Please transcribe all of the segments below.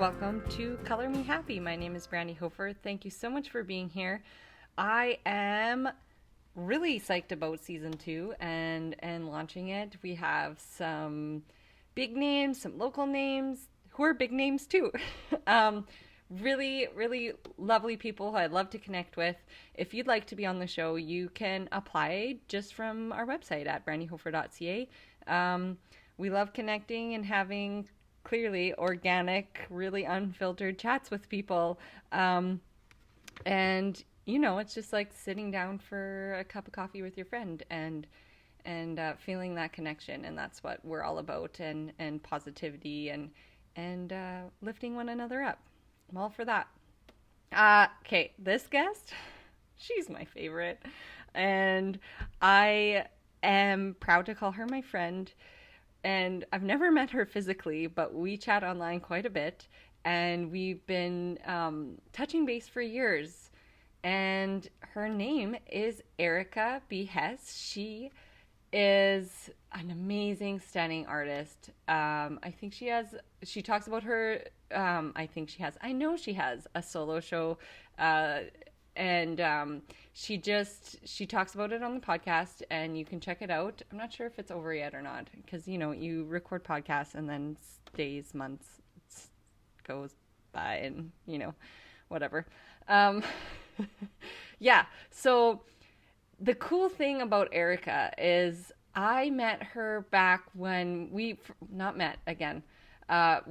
welcome to Color Me Happy. My name is Brandy Hofer. Thank you so much for being here. I am really psyched about season 2 and launching it. We have some big names, some local names who are big names too. Really, really lovely people I'd love to connect with. If you'd like to be on the show, you can apply just from our website at brandyhofer.ca. We love connecting and having clearly organic, really unfiltered chats with people. And, you know, it's just like sitting down for a cup of coffee with your friend and feeling that connection. And that's what we're all about, and positivity and lifting one another up. I'm all for that. Okay, this guest, she's my favorite. And I am proud to call her my friend. And I've never met her physically, but we chat online quite a bit. And we've been touching base for years. And her name is Erika B Hess. She is an amazing, stunning artist. I talks about her, I know she has a solo show, and she talks about it on the podcast, and you can check it out. I'm not sure if it's over yet or not, because, you know, you record podcasts and then days, months goes by and, you know, whatever. Yeah, so the cool thing about Erika is I met her back when we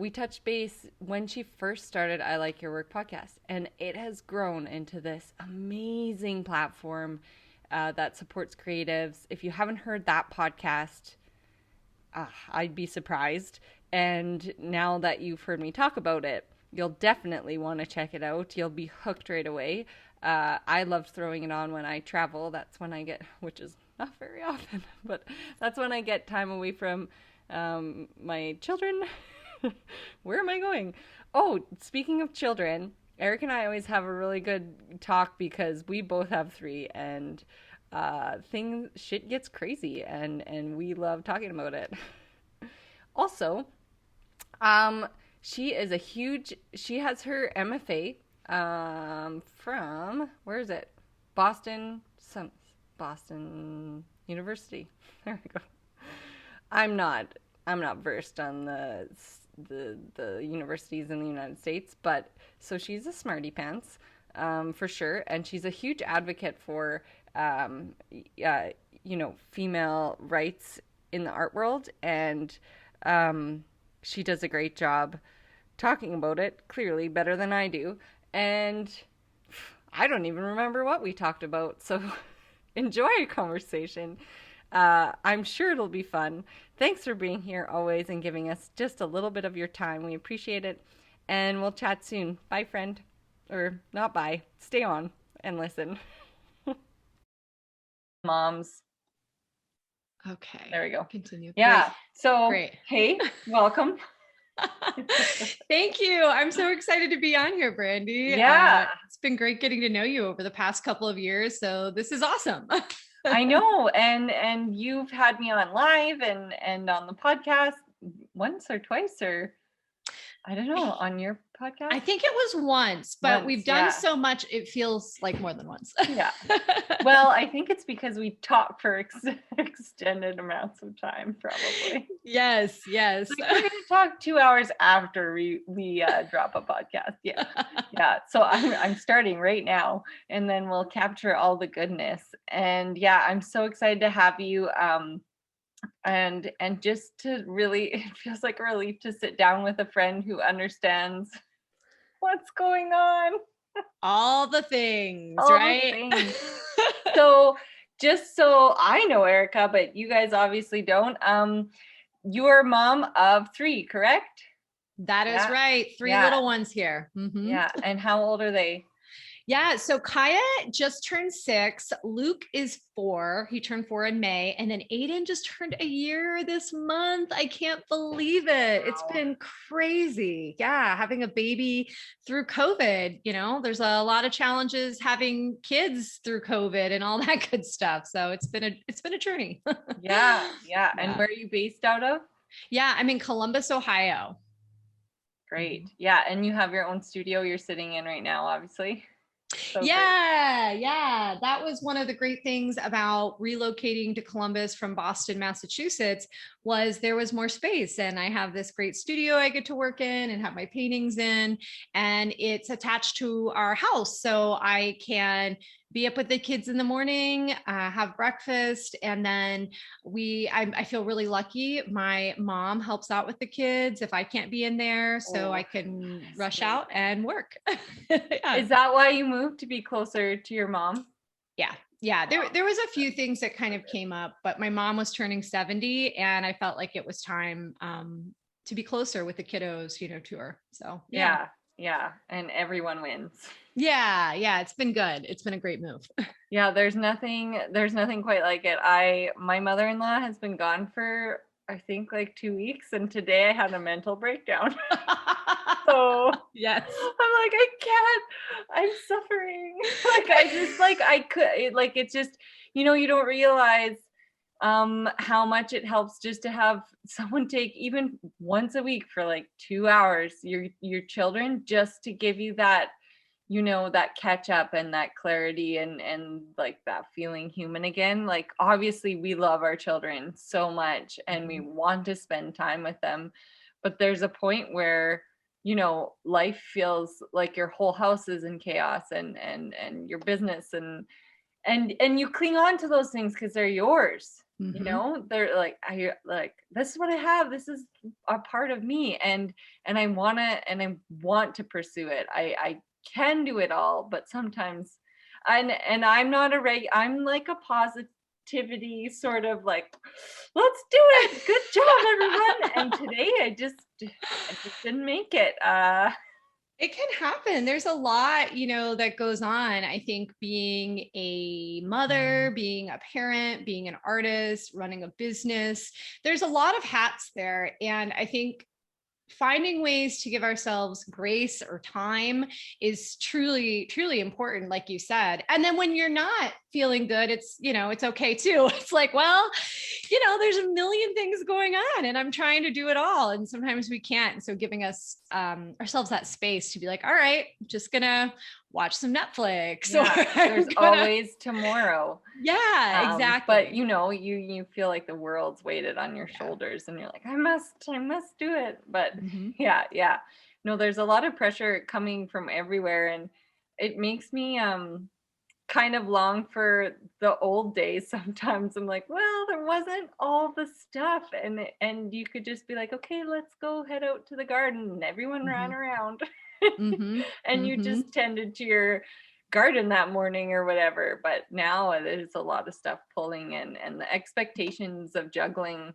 touched base when she first started I Like Your Work podcast, and it has grown into this amazing platform that supports creatives. If you haven't heard that podcast, I'd be surprised. And now that you've heard me talk about it, you'll definitely want to check it out. You'll be hooked right away. I love throwing it on when I travel. That's when I get, which is not very often, but that's when I get time away from my children. Where am I going? Oh, speaking of children, Eric and I always have a really good talk because we both have 3, and shit gets crazy, and we love talking about it. Also, she has her MFA from, where is it? Boston University. There we go. I'm not versed on the universities in the United States, but so she's a smarty pants, for sure, and she's a huge advocate for female rights in the art world, and she does a great job talking about it, clearly better than I do, and I don't even remember what we talked about, so enjoy a conversation. I'm sure it'll be fun. Thanks for being here always and giving us just a little bit of your time. We appreciate it, and we'll chat soon. Bye, friend. Or not bye. Stay on and listen. Moms. Okay. There we go. Continue. Yeah. Great. So, Great. Hey, welcome. Thank you. I'm so excited to be on here, Brandy. Yeah. It's been great getting to know you over the past couple of years. So this is awesome. I know. And you've had me on live and on the podcast once or twice, or I don't know, on your podcast. I think it was once, but we've done so much. It feels like more than once. Yeah. Well, I think it's because we talk for extended amounts of time, probably. Yes. Like we're going to talk 2 hours after we drop a podcast. Yeah. Yeah. So I'm starting right now, and then we'll capture all the goodness. And yeah, I'm so excited to have you. And just to really, it feels like a relief to sit down with a friend who understands what's going on. All the things, right? So just so I know, Erika, but you guys obviously don't, you're mom of 3, correct? That is right. 3 little ones here. Mm-hmm. Yeah. And how old are they? Yeah. So Kaya just turned 6. Luke is 4. He turned 4 in May. And then Aiden just turned a year this month. I can't believe it. Wow. It's been crazy. Yeah. Having a baby through COVID, you know, there's a lot of challenges having kids through COVID and all that good stuff. So it's been a journey. Yeah. And where are you based out of? Yeah. I'm in Columbus, Ohio. Great. Yeah. And you have your own studio you're sitting in right now, obviously. So great. Yeah. That was one of the great things about relocating to Columbus from Boston, Massachusetts, was there was more space. And I have this great studio I get to work in and have my paintings in, and it's attached to our house. So I can be up with the kids in the morning, have breakfast, and then I feel really lucky. My mom helps out with the kids if I can't be in there, so I can rush out and work. Yeah. Is that why you moved, to be closer to your mom? Yeah. There was a few things that kind of came up, but my mom was turning 70 and I felt like it was time to be closer with the kiddos, to her. So Yeah. And everyone wins. Yeah. It's been good. It's been a great move. Yeah, there's nothing quite like it. My mother-in-law has been gone for, I think, like 2 weeks, and today I had a mental breakdown. So yes. I'm like, I can't, I'm suffering. Like, I just, like, I could, like, it's just, you don't realize how much it helps just to have someone take even once a week for like 2 hours your children, just to give you that, that catch up and that clarity, and like that feeling human again. Like, obviously we love our children so much and we want to spend time with them, but there's a point where life feels like your whole house is in chaos, and your business, and you cling on to those things because they're yours. They're like, this is what I have, this is a part of me, and I want to pursue it. I can do it all, but sometimes, and I'm like a positivity sort of like, let's do it, good job everyone. And today I just didn't make it. It can happen. There's a lot, that goes on. I think being a mother, being a parent, being an artist, running a business, there's a lot of hats there. And I think finding ways to give ourselves grace or time is truly, truly important, like you said. And then when you're not feeling good, it's okay too. It's like, well, there's a million things going on and I'm trying to do it all. And sometimes we can't. And so giving us ourselves that space to be like, all right, I'm just gonna watch some Netflix. Yeah, there's always tomorrow. Yeah, exactly. But you feel like the world's weighted on your shoulders, and you're like, I must do it. But yeah. No, there's a lot of pressure coming from everywhere, and it makes me kind of long for the old days. Sometimes I'm like, well, there wasn't all the stuff, and you could just be like, okay, let's go head out to the garden, and everyone ran around. And you just tended to your garden that morning or whatever. But now there's a lot of stuff pulling in, and the expectations of juggling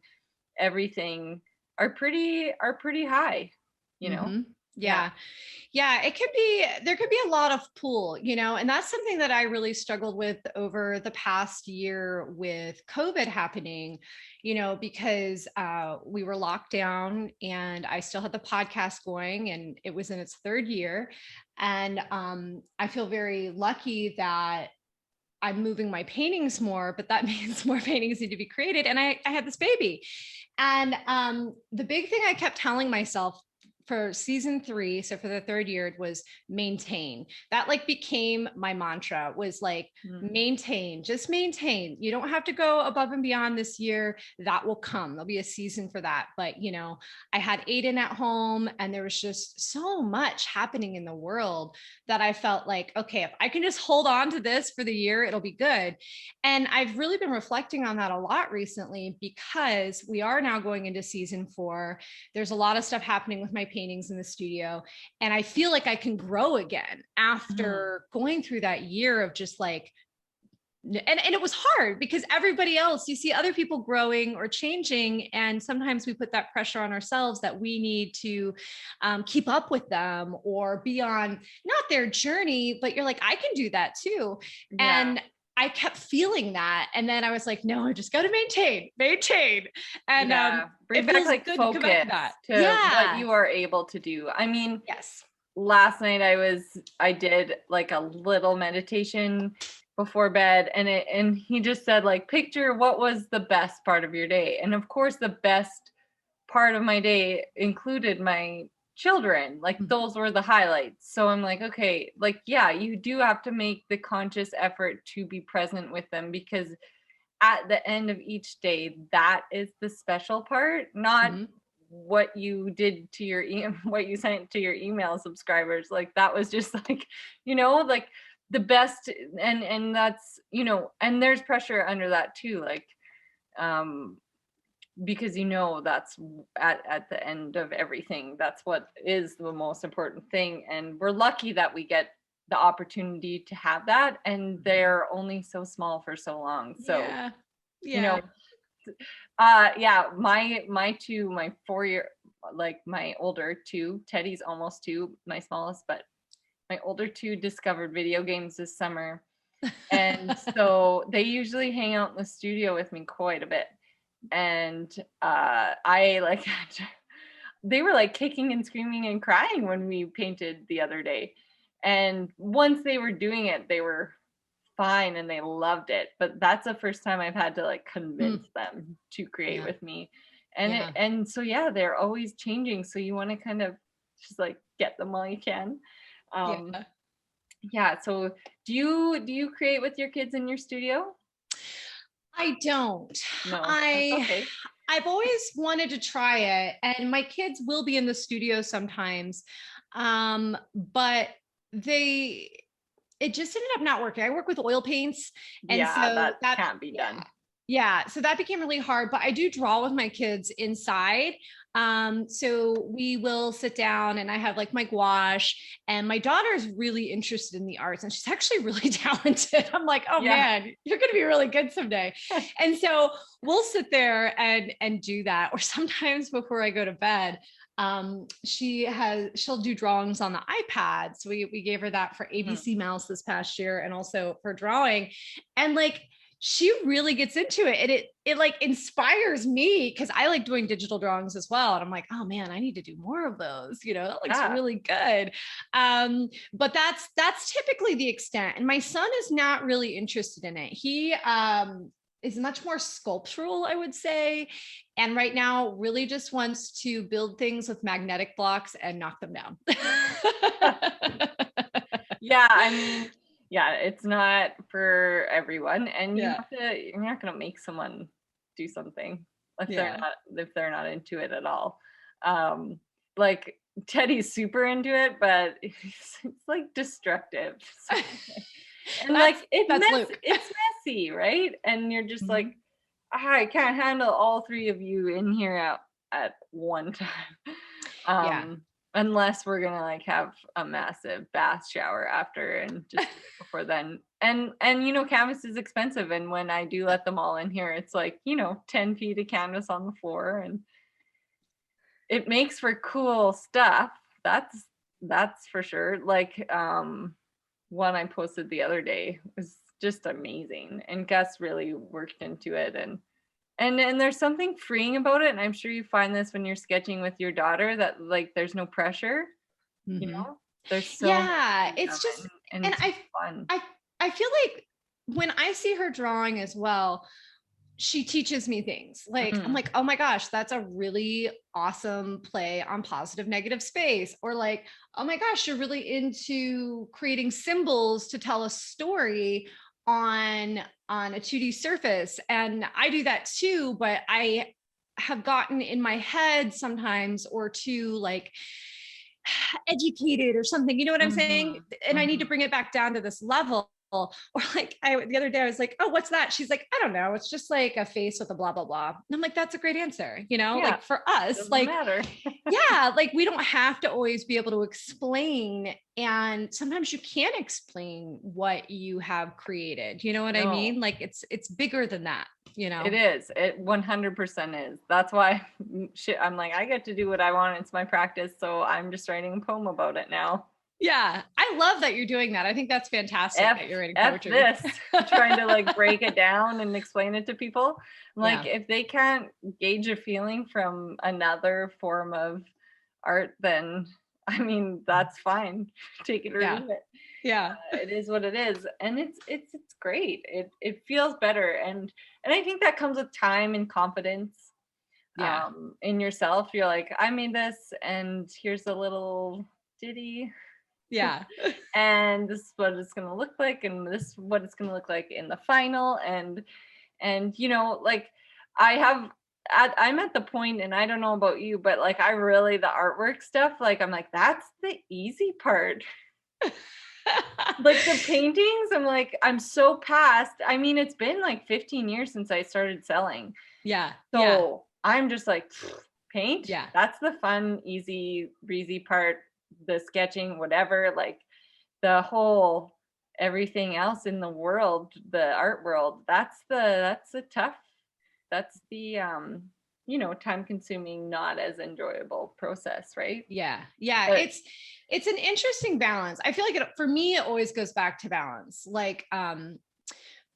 everything are pretty high, Yeah, there could be a lot of pull, and that's something that I really struggled with over the past year with COVID happening, because we were locked down and I still had the podcast going and it was in its third year. And I feel very lucky that I'm moving my paintings more, but that means more paintings need to be created. And I had this baby. And the big thing I kept telling myself for season 3, so for the third year, it was maintain. That like became my mantra, was like, maintain, just maintain. You don't have to go above and beyond this year. That will come. There'll be a season for that. But, I had Aiden at home and there was just so much happening in the world that I felt like, okay, if I can just hold on to this for the year, it'll be good. And I've really been reflecting on that a lot recently, because we are now going into season 4. There's a lot of stuff happening with my paintings in the studio. And I feel like I can grow again after going through that year of just like, and it was hard because everybody else, you see other people growing or changing. And sometimes we put that pressure on ourselves that we need to keep up with them or be on not their journey, but you're like, I can do that too. Yeah. And I kept feeling that. And then I was like, no, I just got to maintain. And bring back like good focus to come back to that. To what you are able to do. I mean, yes. Last night I did like a little meditation before bed, and he just said, like, picture what was the best part of your day. And of course the best part of my day included my children. Like those were the highlights. So I'm like, okay, like, yeah, you do have to make the conscious effort to be present with them, because at the end of each day, that is the special part, not what you did to your what you sent to your email subscribers. Like that was just like, like the best. And that's, and there's pressure under that too, like because that's at the end of everything, that's what is the most important thing. And we're lucky that we get the opportunity to have that, and they're only so small for so long. So yeah my 4-year, like my older two, Teddy's almost 2, my smallest, but my older two discovered video games this summer. And so they usually hang out in the studio with me quite a bit. And I like they were like kicking and screaming and crying when we painted the other day. And once they were doing it, they were fine and they loved it. But that's the first time I've had to like convince them to create with me. And so they're always changing. So you want to kind of just like get them while you can. So do you create with your kids in your studio? I don't. No. I've always wanted to try it, and my kids will be in the studio sometimes. But it just ended up not working. I work with oil paints, and so that can't be done. Yeah, so that became really hard, but I do draw with my kids inside. So we will sit down, and I have like my gouache, and my daughter is really interested in the arts, and she's actually really talented. I'm like, oh man, you're going to be really good someday. And so we'll sit there and do that. Or sometimes before I go to bed, she'll do drawings on the iPad. So we gave her that for ABC Mouse this past year, and also for drawing. And like, she really gets into it, and it like inspires me, because I like doing digital drawings as well. And I'm like, oh man, I need to do more of those. That looks really good. But that's typically the extent. And my son is not really interested in it. He is much more sculptural, I would say. And right now really just wants to build things with magnetic blocks and knock them down. I mean, it's not for everyone, and you're not going to make someone do something if they're not into it at all. Like Teddy's super into it, but it's like destructive. And it's messy, right? And you're just like, I can't handle all 3 of you in here at one time. Unless we're gonna like have a massive bath shower after and just before then. And canvas is expensive, and when I do let them all in here, it's like 10 feet of canvas on the floor, and it makes for cool stuff. That's for sure. Like one I posted the other day was just amazing, and Gus really worked into it, and there's something freeing about it. And I'm sure you find this when you're sketching with your daughter, that like there's no pressure, there's so it's just, and it's fun. I feel like when I see her drawing as well, she teaches me things. Like I'm like, oh my gosh, that's a really awesome play on positive negative space. Or like, oh my gosh, you're really into creating symbols to tell a story on a 2D surface. And I do that too, but I have gotten in my head sometimes, or too like educated or something, you know what I'm saying? And I need to bring it back down to this level. Or like the other day I was like, oh, what's that? She's like, I don't know. It's just like a face with a blah, blah, blah. And I'm like, that's a great answer. Like for us, like, like we don't have to always be able to explain. And sometimes you can't explain what you have created. You know what I mean? Like it's bigger than that. It is. It 100% is. That's why I'm like, I get to do what I want. It's my practice. So I'm just writing a poem about it now. Yeah, I love that you're doing that. I think that's fantastic that you're writing poetry. Trying to like break it down and explain it to people. Like if they can't gauge a feeling from another form of art, then I mean that's fine. Take it or leave it. It is what it is, and it's great. It feels better, and I think that comes with time and confidence. Yeah. In yourself. You're like, I made this and here's a little ditty Yeah. and this is what it's going to look like and this is what it's going to look like in the final. And you know, like I'm at the point, and I don't know about you, but like I really, the artwork stuff, like I'm like, that's the easy part. Like the paintings, I'm like, I'm so past. I mean, it's been like 15 years since I started selling. Yeah. So I'm just like, paint, Yeah. that's the fun, easy, breezy part, the sketching, whatever, like the whole everything else in the world, the art world, that's the tough, that's the you know, time consuming, not as enjoyable process, right? Yeah. Yeah. But It's an interesting balance. I feel like for me, it always goes back to balance. Like,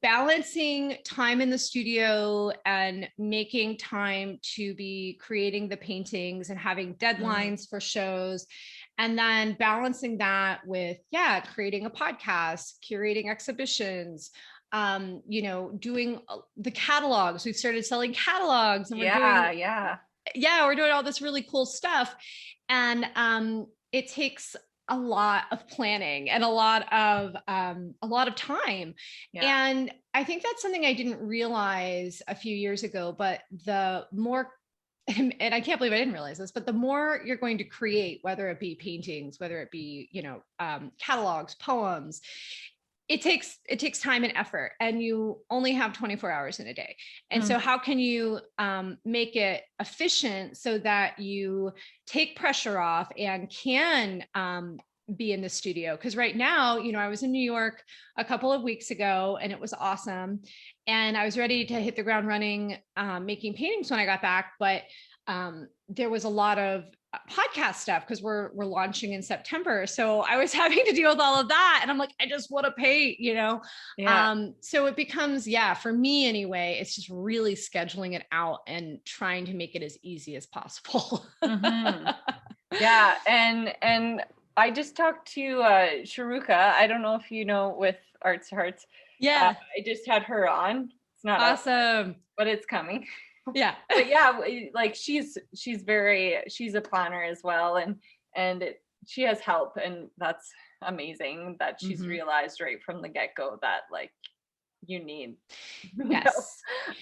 balancing time in the studio and making time to be creating the paintings and having deadlines for shows, and then balancing that with creating a podcast, curating exhibitions, you know, doing the catalogs. We've started selling catalogs, and we're doing all this really cool stuff. And it takes a lot of planning and a lot of time. And I think that's something I didn't realize a few years ago, but the more, and I can't believe I didn't realize this, but the more you're going to create, whether it be paintings, whether it be, you know, catalogs, poems, it takes time and effort, and you only have 24 hours in a day. And so how can you make it efficient so that you take pressure off and can be in the studio? Because right now, you know, I was in New York a couple of weeks ago and it was awesome, and I was ready to hit the ground running, making paintings when I got back. But there was a lot of podcast stuff because we're launching in September. So I was having to deal with all of that. And I'm like, I just want to paint, you know? So it becomes, for me anyway, it's just really scheduling it out and trying to make it as easy as possible. Yeah. And I just talked to Sharuka. I don't know if you know, with Arts to Hearts. Yeah. I just had her on. It's not awesome, but it's coming. Yeah. But yeah, like she's a planner as well, and she has help, and that's amazing that she's realized right from the get-go that like you need yes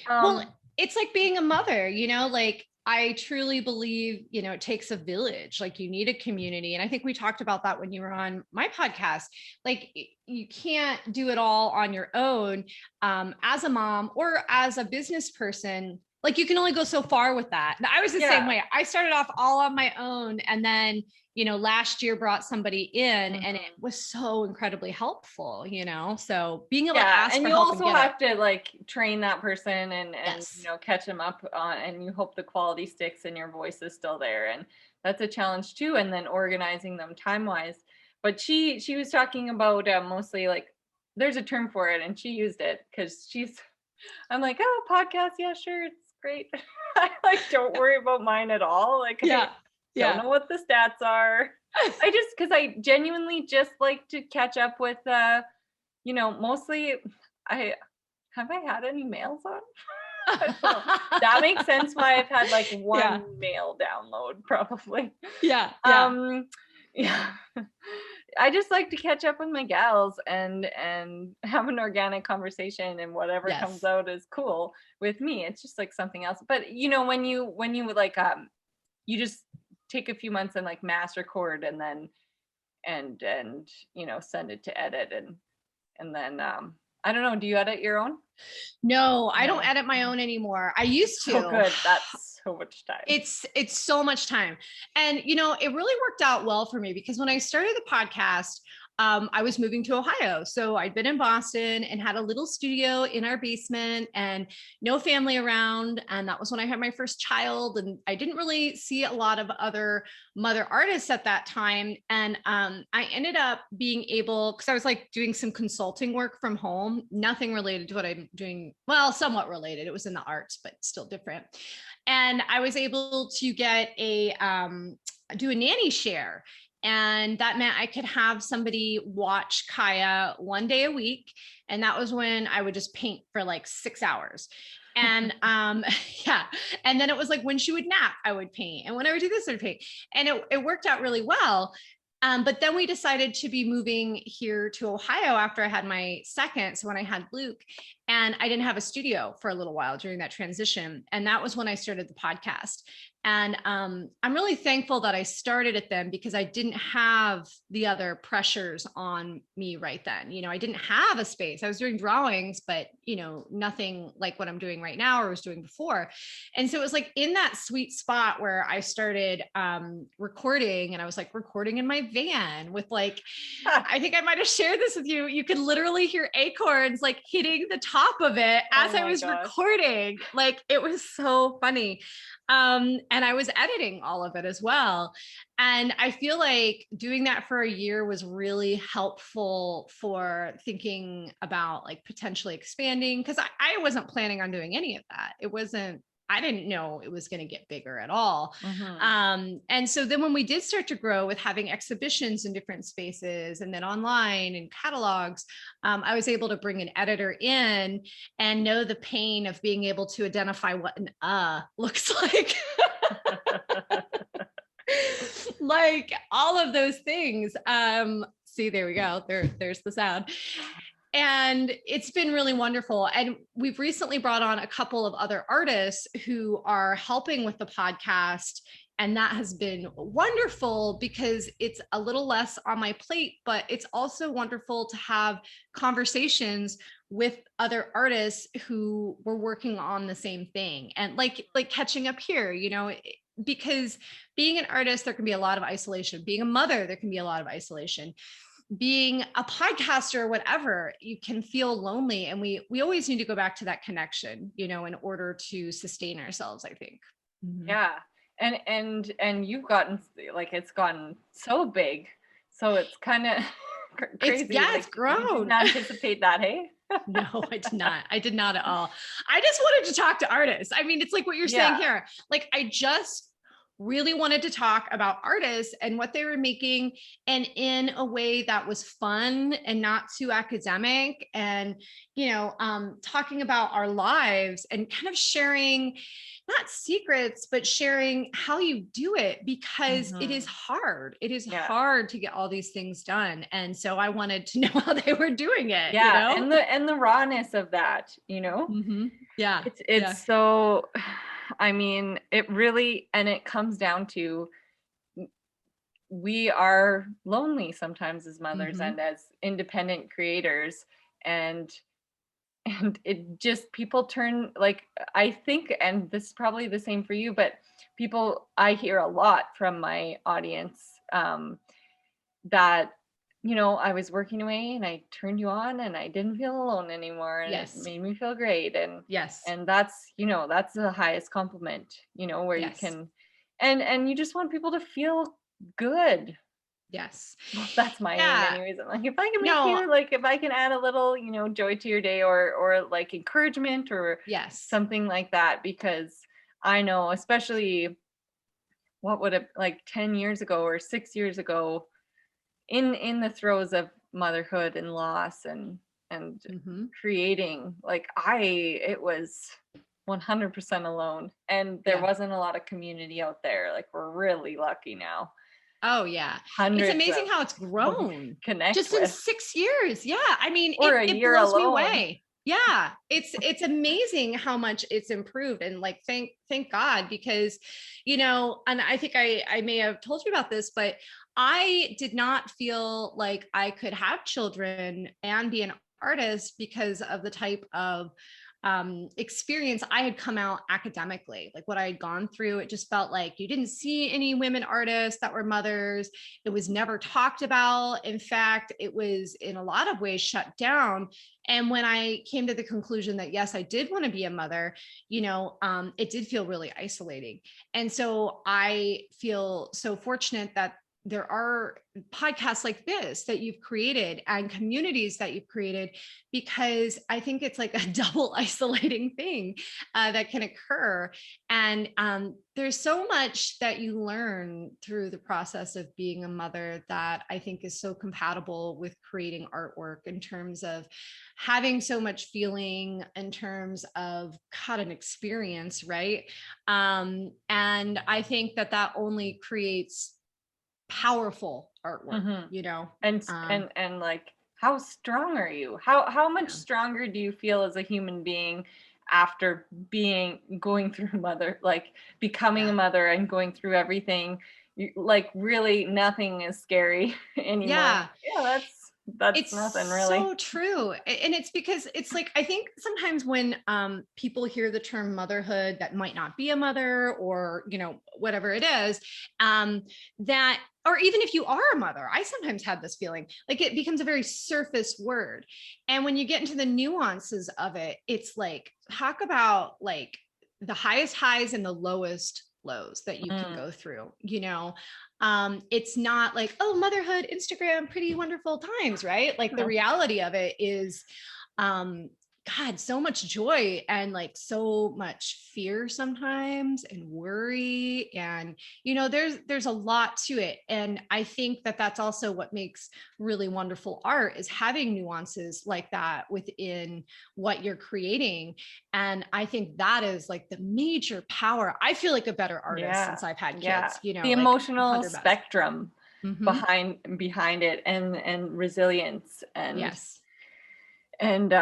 well, it's like being a mother, you know, like I truly believe, you know, it takes a village. Like you need a community. And I think we talked about that when you were on my podcast. Like you can't do it all on your own, as a mom or as a business person. Like you can only go so far with that. And I was the same way. I started off all on my own, and then, you know, last year brought somebody in, and it was so incredibly helpful, you know? So being able to ask and for you help also have to like train that person and you know, catch them up on, and you hope the quality sticks and your voice is still there. And that's a challenge too. And then organizing them time wise. But she was talking about mostly like, there's a term for it, and she used it because I'm like, oh, podcast. Yeah, sure. It's great. I like, don't worry about mine at all. Like, I don't know what the stats are. Because I genuinely just like to catch up with, you know, mostly have I had any mails on? That makes sense why I've had like one mail download probably. Yeah. I just like to catch up with my gals and have an organic conversation, and whatever comes out is cool with me. It's just like something else. But you know, when you like you just take a few months and like mass record, and then and you know, send it to edit, and then I don't know, do you edit your own? No, I don't edit my own anymore. I used to. Oh, good. That's so much time. It's so much time. And, you know, it really worked out well for me because when I started the podcast, I was moving to Ohio. So I'd been in Boston and had a little studio in our basement and no family around. And that was when I had my first child. And I didn't really see a lot of other mother artists at that time. And I ended up being able, because I was like doing some consulting work from home, nothing related to what I'm doing. Well, somewhat related. It was in the arts, but still different. And I was able to get do a nanny share. And that meant I could have somebody watch Kaya one day a week. And that was when I would just paint for like 6 hours. And yeah. And then it was like when she would nap, I would paint. And when I would do this, I would paint. And it worked out really well. But then we decided to be moving here to Ohio after I had my second. So when I had Luke, and I didn't have a studio for a little while during that transition. And that was when I started the podcast. And I'm really thankful that I started it then, because I didn't have the other pressures on me right then. I didn't have a space. I was doing drawings, but nothing like what I'm doing right now or was doing before. And so it was like in that sweet spot where I started recording, and I was like recording in my van with like, I think I might have shared this with you. You could literally hear acorns like hitting the top of it as I was recording. Like, it was so funny. And I was editing all of it as well. And I feel like doing that for a year was really helpful for thinking about like potentially expanding, because I wasn't planning on doing any of that. I didn't know it was going to get bigger at all. And so then when we did start to grow with having exhibitions in different spaces and then online and catalogs, I was able to bring an editor in and know the pain of being able to identify what an looks like. Like all of those things. See, there we go. There's the sound. And it's been really wonderful. And we've recently brought on a couple of other artists who are helping with the podcast. And that has been wonderful because it's a little less on my plate, but it's also wonderful to have conversations with other artists who were working on the same thing, and like catching up here, because being an artist, there can be a lot of isolation. Being a mother, there can be a lot of isolation. Being a podcaster or whatever, you can feel lonely. And we always need to go back to that connection, in order to sustain ourselves, I think. Yeah. And you've gotten like, it's gotten so big. So it's kind of crazy. It's grown. You didn't anticipate that, hey? No, I did not. I did not at all. I just wanted to talk to artists. I mean, it's like what you're saying here. Like, I just really wanted to talk about artists and what they were making, and in a way that was fun and not too academic, and talking about our lives and kind of sharing, not secrets, but sharing how you do it, because it is hard. It is hard to get all these things done. And so I wanted to know how they were doing it. And the rawness of that, Yeah. It's so, I mean, it really, and it comes down to, we are lonely sometimes as mothers and as independent creators, and it just, people turn, like, I think, and this is probably the same for you, but I hear a lot from my audience that, I was working away and I turned you on and I didn't feel alone anymore, and it made me feel great. And and that's, that's the highest compliment, where you can, and you just want people to feel good. Well, that's my aim anyways. I'm like, if I can make you, like, if I can add a little, joy to your day, or like encouragement, or something like that, because I know, especially what would it, like 10 years ago or 6 years ago, in the throes of motherhood and loss and creating, like, it was 100% alone, and there wasn't a lot of community out there. Like, we're really lucky now. Oh yeah. Hundreds. It's amazing how it's grown just in 6 years. Yeah. I mean, or it blows me away. Yeah. It's amazing how much it's improved. And like, thank God, because, and I think I may have told you about this, but I did not feel like I could have children and be an artist because of the type of experience I had come out academically, like what I had gone through. It just felt like you didn't see any women artists that were mothers. It was never talked about. In fact, it was in a lot of ways shut down. And when I came to the conclusion that, yes, I did want to be a mother, it did feel really isolating. And so I feel so fortunate that there are podcasts like this that you've created and communities that you've created, because I think it's like a double isolating thing that can occur. And there's so much that you learn through the process of being a mother that I think is so compatible with creating artwork, in terms of having so much feeling, in terms of God, an experience, right? And I think that that only creates powerful artwork, you know. And like, how strong are you? How much Yeah. stronger do you feel as a human being after going through becoming a mother and going through everything? Like, really nothing is scary anymore. Yeah. Yeah, that's It's nothing really. so true. And it's because it's like, I think sometimes when people hear the term motherhood that might not be a mother, or, you know, whatever it is, that, or even if you are a mother, I sometimes have this feeling like it becomes a very surface word. And when you get into the nuances of it, it's like, talk about like the highest highs and the lowest lows that you can go through, you know. It's not like, oh, motherhood, Instagram, pretty wonderful times, right? Like the reality of it is, um, God, so much joy and like so much fear sometimes, and worry, and you know, there's a lot to it. And I think that that's also what makes really wonderful art, is having nuances like that within what you're creating. And I think that is like the major power. I feel like a better artist Yeah, since I've had yeah. kids, you know, The like emotional 100 best. spectrum Mm-hmm. behind it, and resilience, Yes. and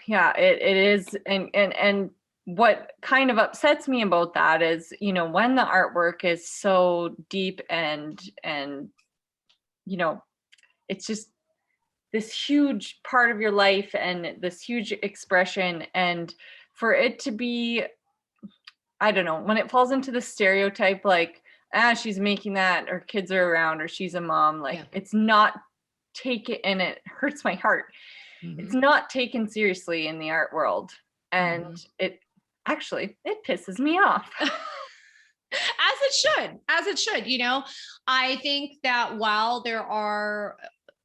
yeah, it is. And what kind of upsets me about that is, you know, when the artwork is so deep, and you know, it's just this huge part of your life and this huge expression, and for it to be, I don't know, when it falls into the stereotype, like, she's making that, or kids are around, or she's a mom, like, Yeah. it's not taken, and it hurts my heart. It's Mm-hmm. not taken seriously in the art world. And Mm-hmm. it pisses me off. As it should, you know. I think that while there are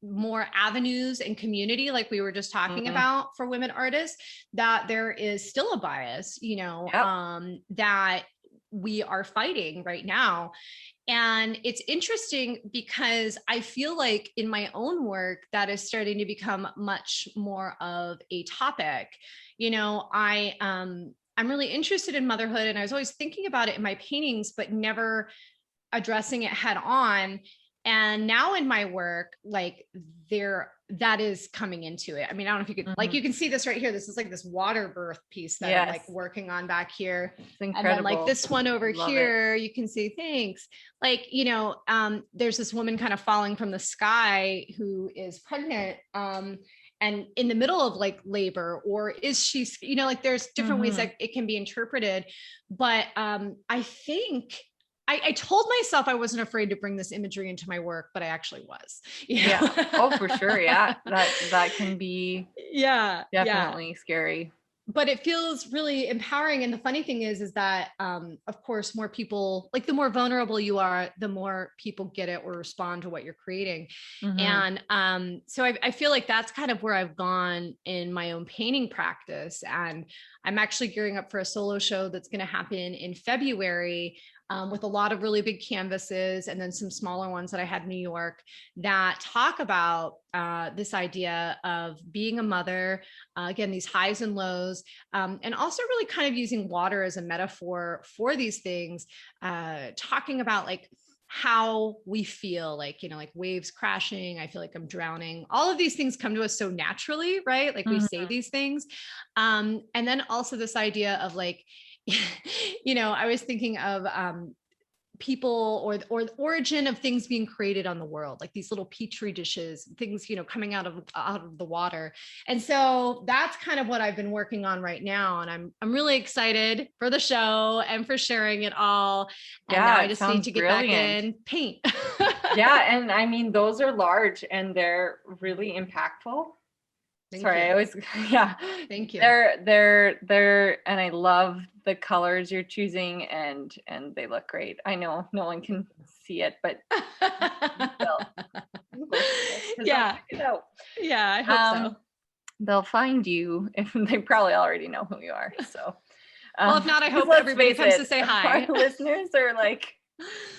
more avenues and community, like we were just talking Mm, about, for women artists, that there is still a bias, you know, yep. that we are fighting right now. And it's interesting because I feel like in my own work that is starting to become much more of a topic. You know, I'm really interested in motherhood, and I was always thinking about it in my paintings, but never addressing it head on. And now in my work, like, there, that is coming into it. I mean, I don't know if you could, like, Mm-hmm. you can see this right here. This is like this water birth piece that I'm Yes, like working on back here. it's And then like incredible. this one over Love it. here, you can see, thanks. Like, you know, there's this woman kind of falling from the sky who is pregnant. And in the middle of like labor, or is she, you know, like there's different ways Mm-hmm. that it can be interpreted. But I think I told myself I wasn't afraid to bring this imagery into my work, but I actually was. You know? Yeah. Oh, for sure. Yeah. That can be Yeah. Yeah. definitely scary. But it feels really empowering. And the funny thing is that, of course, more people, like the more vulnerable you are, the more people get it or respond to what you're creating. Mm-hmm. And so I feel like that's kind of where I've gone in my own painting practice. And I'm actually gearing up for a solo show that's going to happen in February, with a lot of really big canvases, and then some smaller ones that I had in New York, that talk about this idea of being a mother, again, these highs and lows, and also really kind of using water as a metaphor for these things, talking about like how we feel, like, you know, like waves crashing, I feel like I'm drowning. All of these things come to us so naturally, right? Like we say Mm-hmm. these things. And then also this idea of like, you know, I was thinking of people, or the origin of things being created on the world, like these little petri dishes, things, you know, coming out of the water. And so that's kind of what I've been working on right now. And I'm really excited for the show and for sharing it all. And now Yeah, I it just need sounds to get back brilliant. in paint. Yeah, and I mean, those are large and they're really impactful. Thank Sorry, you. I always, yeah. Thank you. They're, and I love the colors you're choosing, and they look great. I know no one can see it, but they'll see it because they'll Yeah. check it out. Yeah, I hope so. They'll find you if they probably already know who you are. So, Well, if not, I because hope let's everybody face comes it, to say hi. our listeners are like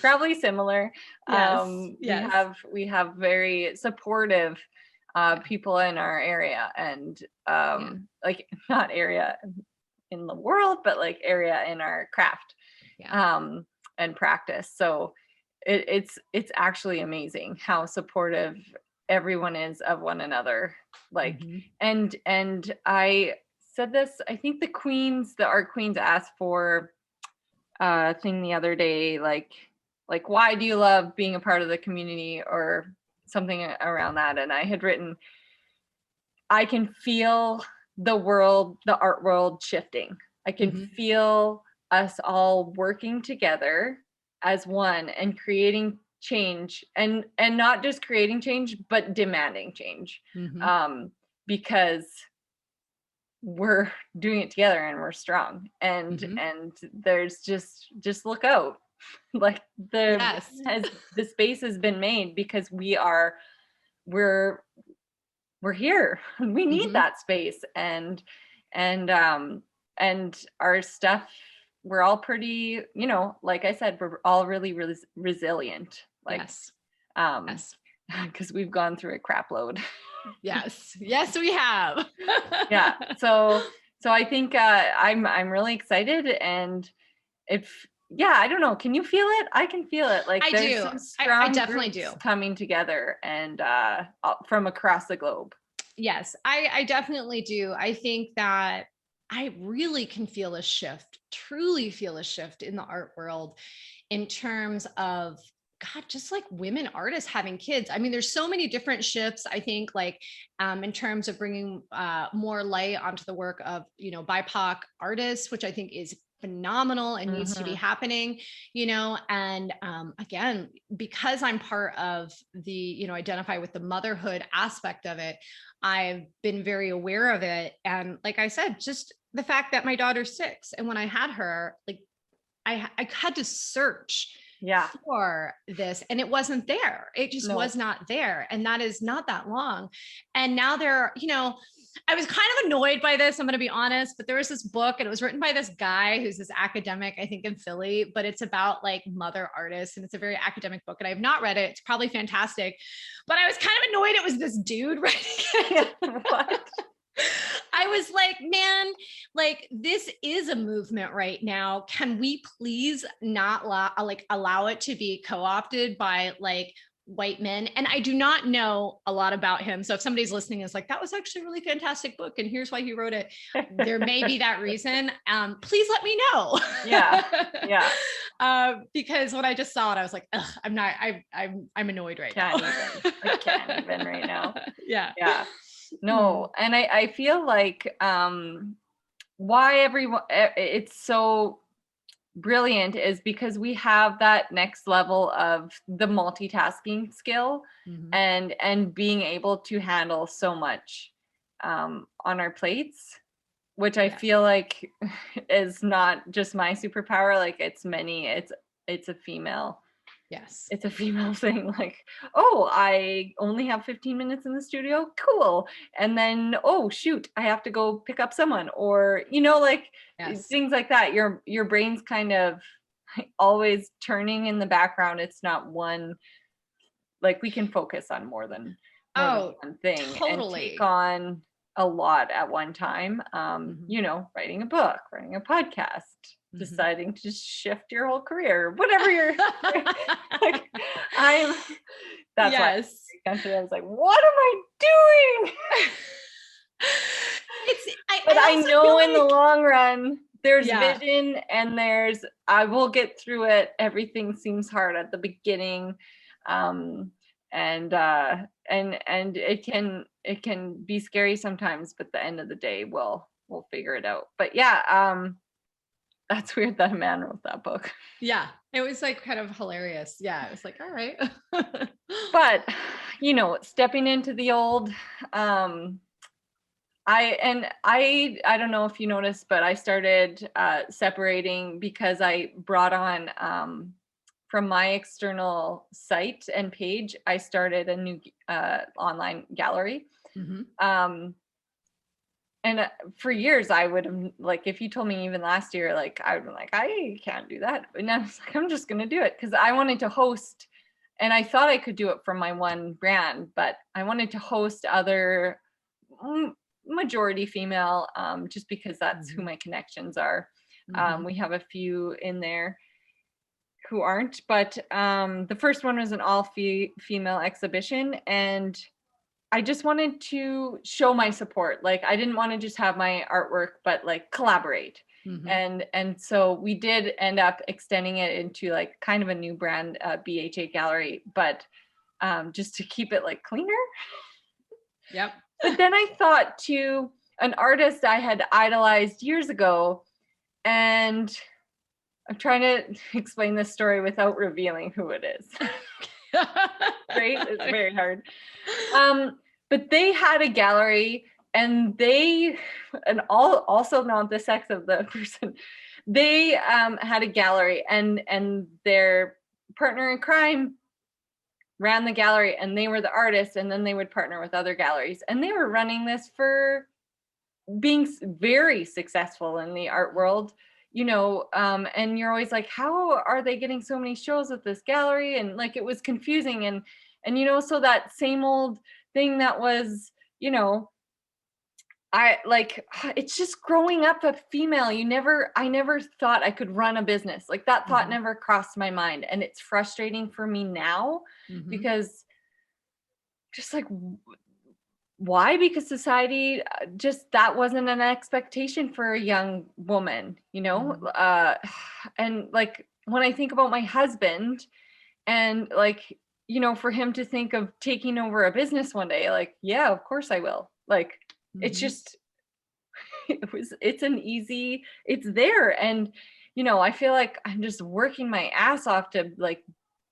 probably similar. Yes. Yes. We have very supportive people in our area, and like not area in the world, but like area in our craft and practice. So it's actually amazing how supportive everyone is of one another. Like, and I said this, I think the art queens asked for a thing the other day, like why do you love being a part of the community, or something around that. And I had written, I can feel the art world shifting. I can feel us all working together as one and creating change, and not just creating change, but demanding change. Because we're doing it together and we're strong, and there's just look out. Like the space has been made because we're here. We need that space, and our stuff, we're all pretty, like I said, we're all really resilient, like because we've gone through a crap load. Yes we have. Yeah, so I think I'm really excited, and if I don't know, can you feel it? I can feel it. Like there's some strong I definitely groups do coming together, and from across the globe. Yes, I definitely do. I think that I really can feel a shift, truly feel a shift in the art world in terms of, God, just like women artists having kids. I mean, there's so many different shifts, I think, like in terms of bringing more light onto the work of, BIPOC artists, which I think is phenomenal and needs to be happening, and again, because I'm part of the, identify with the motherhood aspect of it, I've been very aware of it. And like I said, just the fact that my daughter's 6, and when I had her, like I had to search for this, and it wasn't there. It just was not there. And that is not that long. And now I was kind of annoyed by this, I'm going to be honest, but there was this book, and it was written by this guy who's this academic, I think in Philly, but it's about like mother artists, and it's a very academic book, and I have not read it. It's probably fantastic, but I was kind of annoyed it was this dude writing it. What? I was like, man, like this is a movement right now. Can we please not allow it to be co-opted by like white men? And I do not know a lot about him. So if somebody's listening is like, that was actually a really fantastic book, and here's why he wrote it, there may be that reason. Please let me know. Because when I just saw it, I was like, ugh, I'm annoyed right now. I can't even right now. Yeah. No, and I feel like why everyone it's so brilliant is because we have that next level of the multitasking skill, and being able to handle so much on our plates, which I feel like is not just my superpower. Like it's a female. Yes. It's a female thing. Like, oh, I only have 15 minutes in the studio. Cool. And then, oh, shoot, I have to go pick up someone, or, things like that. Your brain's kind of always turning in the background. It's not one, like we can focus on more than one thing, totally. and take on a lot at one time. Writing a book, writing a podcast, deciding to just shift your whole career, whatever you're like, that's why I was like, what am I doing? But I know in the long run there's vision, and I will get through it. Everything seems hard at the beginning, and it can be scary sometimes, but at the end of the day we'll figure it out. But that's weird that a man wrote that book. Yeah, it was like kind of hilarious. Yeah, it was like, all right. But stepping into the old I don't know if you noticed, but I started separating because I brought on from my external site and page, I started a new online gallery. Mm-hmm. And for years I would have, like, if you told me even last year, like, I would be like, I can't do that. But now I was like, I'm just going to do it because I wanted to host, and I thought I could do it from my one brand, but I wanted to host other majority female, just because that's who my connections are. We have a few in there who aren't, but the first one was an all female exhibition, and I just wanted to show my support. Like, I didn't want to just have my artwork, but like collaborate. And so we did end up extending it into like kind of a new brand, BHA Gallery, but just to keep it like cleaner. Yep. But then I thought to an artist I had idolized years ago, and I'm trying to explain this story without revealing who it is. Right? It's very hard. But they had a gallery, and also not the sex of the person, they had a gallery, and their partner in crime ran the gallery, and they were the artist, and then they would partner with other galleries, and they were running this for being very successful in the art world, and you're always like, how are they getting so many shows with this gallery? And like, it was confusing, and so that same old thing that was, I like, it's just growing up a female. I never thought I could run a business. Like, that thought never crossed my mind. And it's frustrating for me now because just like, why? Because society just, that wasn't an expectation for a young woman, and like, when I think about my husband, and like, for him to think of taking over a business one day, like, yeah, of course I will. Like, it's just, it's there. And, I feel like I'm just working my ass off to like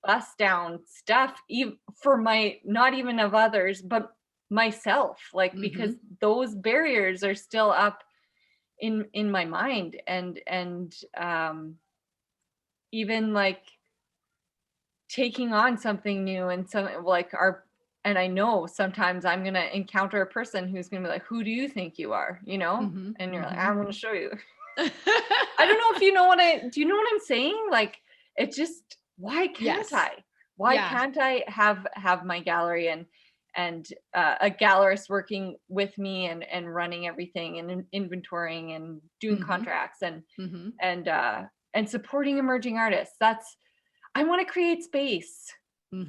bust down stuff, even for not even of others, but myself, like, because those barriers are still up in my mind. And even like taking on something new, and something like and I know sometimes I'm going to encounter a person who's going to be like, who do you think you are? And you're like, I'm going to show you. I don't know if do you know what I'm saying? Like, it just, why can't can't I have my gallery and a gallerist working with me and running everything and inventorying and doing contracts and supporting emerging artists? I want to create space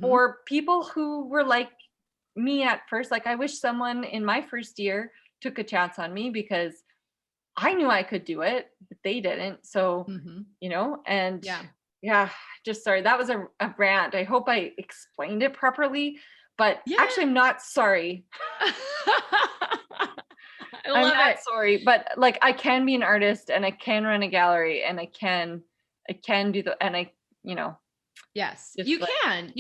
for people who were like me at first. Like, I wish someone in my first year took a chance on me, because I knew I could do it, but they didn't. So, and just sorry. That was a rant. I hope I explained it properly, but actually I'm not sorry. I'm not sorry, but like, I can be an artist, and I can run a gallery, and I can do and yes, you can,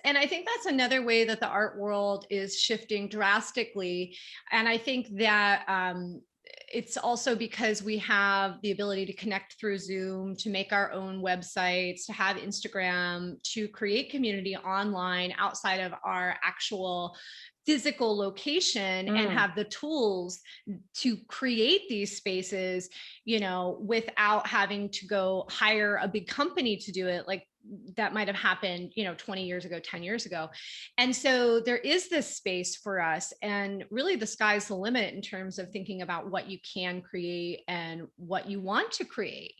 and I think that's another way that the art world is shifting drastically. And I think that it's also because we have the ability to connect through Zoom, to make our own websites, to have Instagram, to create community online outside of our actual physical location, and have the tools to create these spaces, without having to go hire a big company to do it. Like, that might have happened, 20 years ago, 10 years ago. And so there is this space for us, and really the sky's the limit in terms of thinking about what you can create and what you want to create,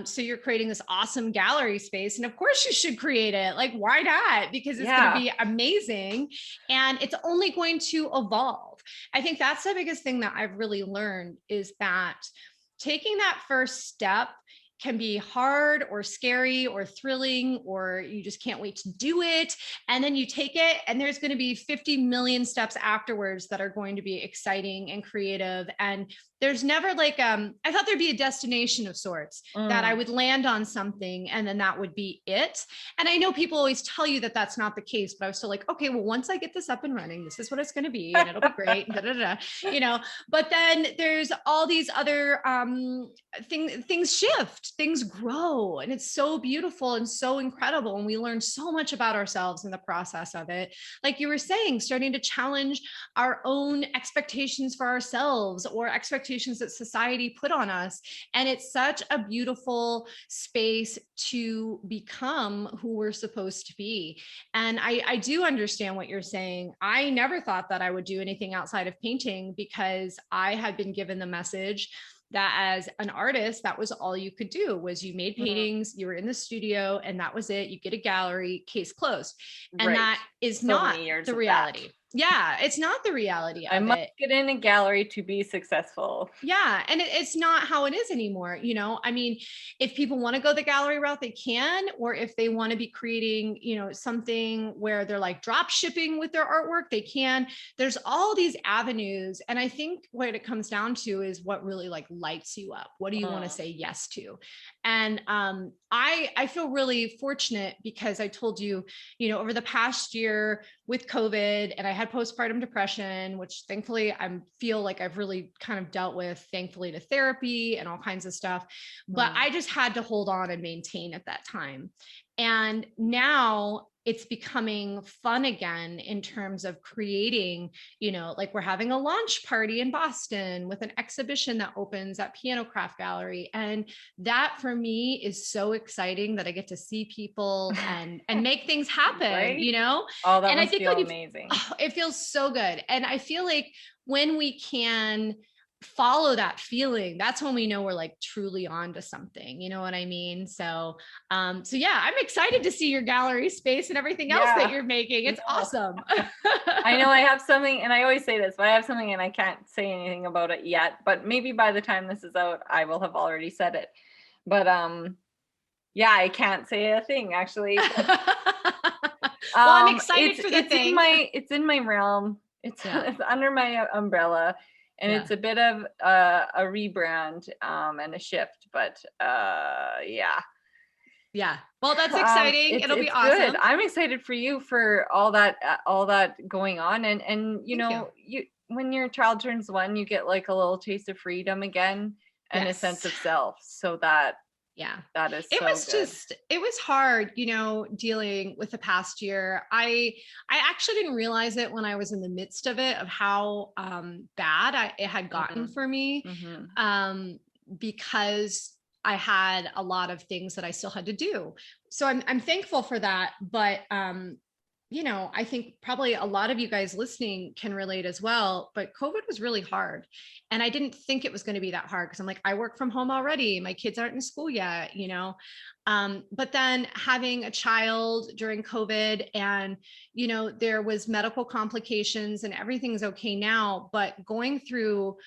so you're creating this awesome gallery space, and of course you should create it. Like, why not? Because it's going to be amazing, and it's only going to evolve. I think that's the biggest thing that I've really learned, is that taking that first step can be hard or scary or thrilling, or you just can't wait to do it. And then you take it, and there's going to be 50 million steps afterwards that are going to be exciting and creative. And there's never like, I thought there'd be a destination of sorts, that I would land on something and then that would be it. And I know people always tell you that that's not the case, but I was still like, okay, well, once I get this up and running, this is what it's going to be, and it'll be great. But then there's all these other things shift, things grow, and it's so beautiful and so incredible. And we learn so much about ourselves in the process of it. Like you were saying, starting to challenge our own expectations for ourselves, or expectations that society put on us. And it's such a beautiful space to become who we're supposed to be. And I do understand what you're saying. I never thought that I would do anything outside of painting, because I had been given the message that as an artist, that was all you could do, was you made paintings, you were in the studio, and that was it. You get a gallery, case closed. And that is not the reality. Yeah, it's not the reality of it. I must get in a gallery to be successful. Yeah. And it's not how it is anymore. I mean, if people want to go the gallery route, they can, or if they want to be creating, something where they're like drop shipping with their artwork, they can. There's all these avenues. And I think what it comes down to is what really like lights you up. What do you want to say yes to? And I feel really fortunate, because I told you, over the past year with COVID, and I had postpartum depression, which thankfully I feel like I've really kind of dealt with, thankfully, to therapy and all kinds of stuff. But I just had to hold on and maintain at that time. And now it's becoming fun again in terms of creating, like we're having a launch party in Boston with an exhibition that opens at Piano Craft Gallery. And that for me is so exciting, that I get to see people and make things happen, right? Oh, that and must feel amazing. It feels so good. And I feel like when we can follow that feeling, that's when we know we're like truly on to something, you know what I mean? So yeah, I'm excited to see your gallery space and everything else that you're making. It's awesome. I know I have something, and I always say this, but I have something and I can't say anything about it yet, but maybe by the time this is out, I will have already said it. But yeah, I can't say a thing actually. Well, I'm excited for the thing. It's in my realm. It's under my umbrella. And it's a bit of a rebrand and a shift, but yeah. Well, that's exciting. It'll be awesome. Good. I'm excited for you for all that going on, and you when your child turns 1, you get like a little taste of freedom again, and a sense of self. So that is it was good. It was hard, dealing with the past year. I actually didn't realize it when I was in the midst of it, of how bad it had gotten for me, because I had a lot of things that I still had to do. So I'm thankful for that. But I think probably a lot of you guys listening can relate as well, but COVID was really hard. And I didn't think it was going to be that hard, because I'm like, I work from home already. My kids aren't in school yet, but then having a child during COVID, and, there was medical complications, and everything's okay now, but going through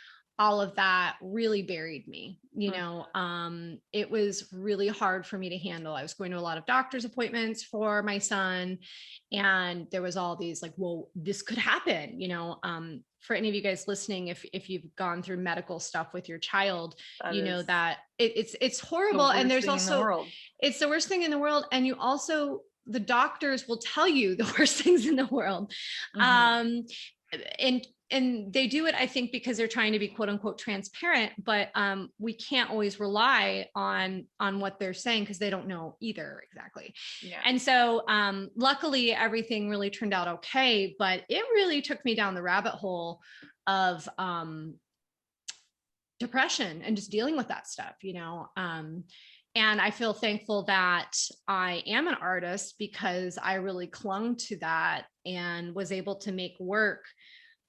all of that really buried me. It was really hard for me to handle. I was going to a lot of doctor's appointments for my son, and there was all these like, well, this could happen, for any of you guys listening, if you've gone through medical stuff with your child, that it's horrible. And there's also, it's the worst thing in the world. And the doctors will tell you the worst things in the world. And they do it, I think, because they're trying to be quote unquote transparent, but we can't always rely on what they're saying, because they don't know either exactly. Yeah. And so luckily everything really turned out okay, but it really took me down the rabbit hole of depression and just dealing with that stuff, and I feel thankful that I am an artist, because I really clung to that and was able to make work,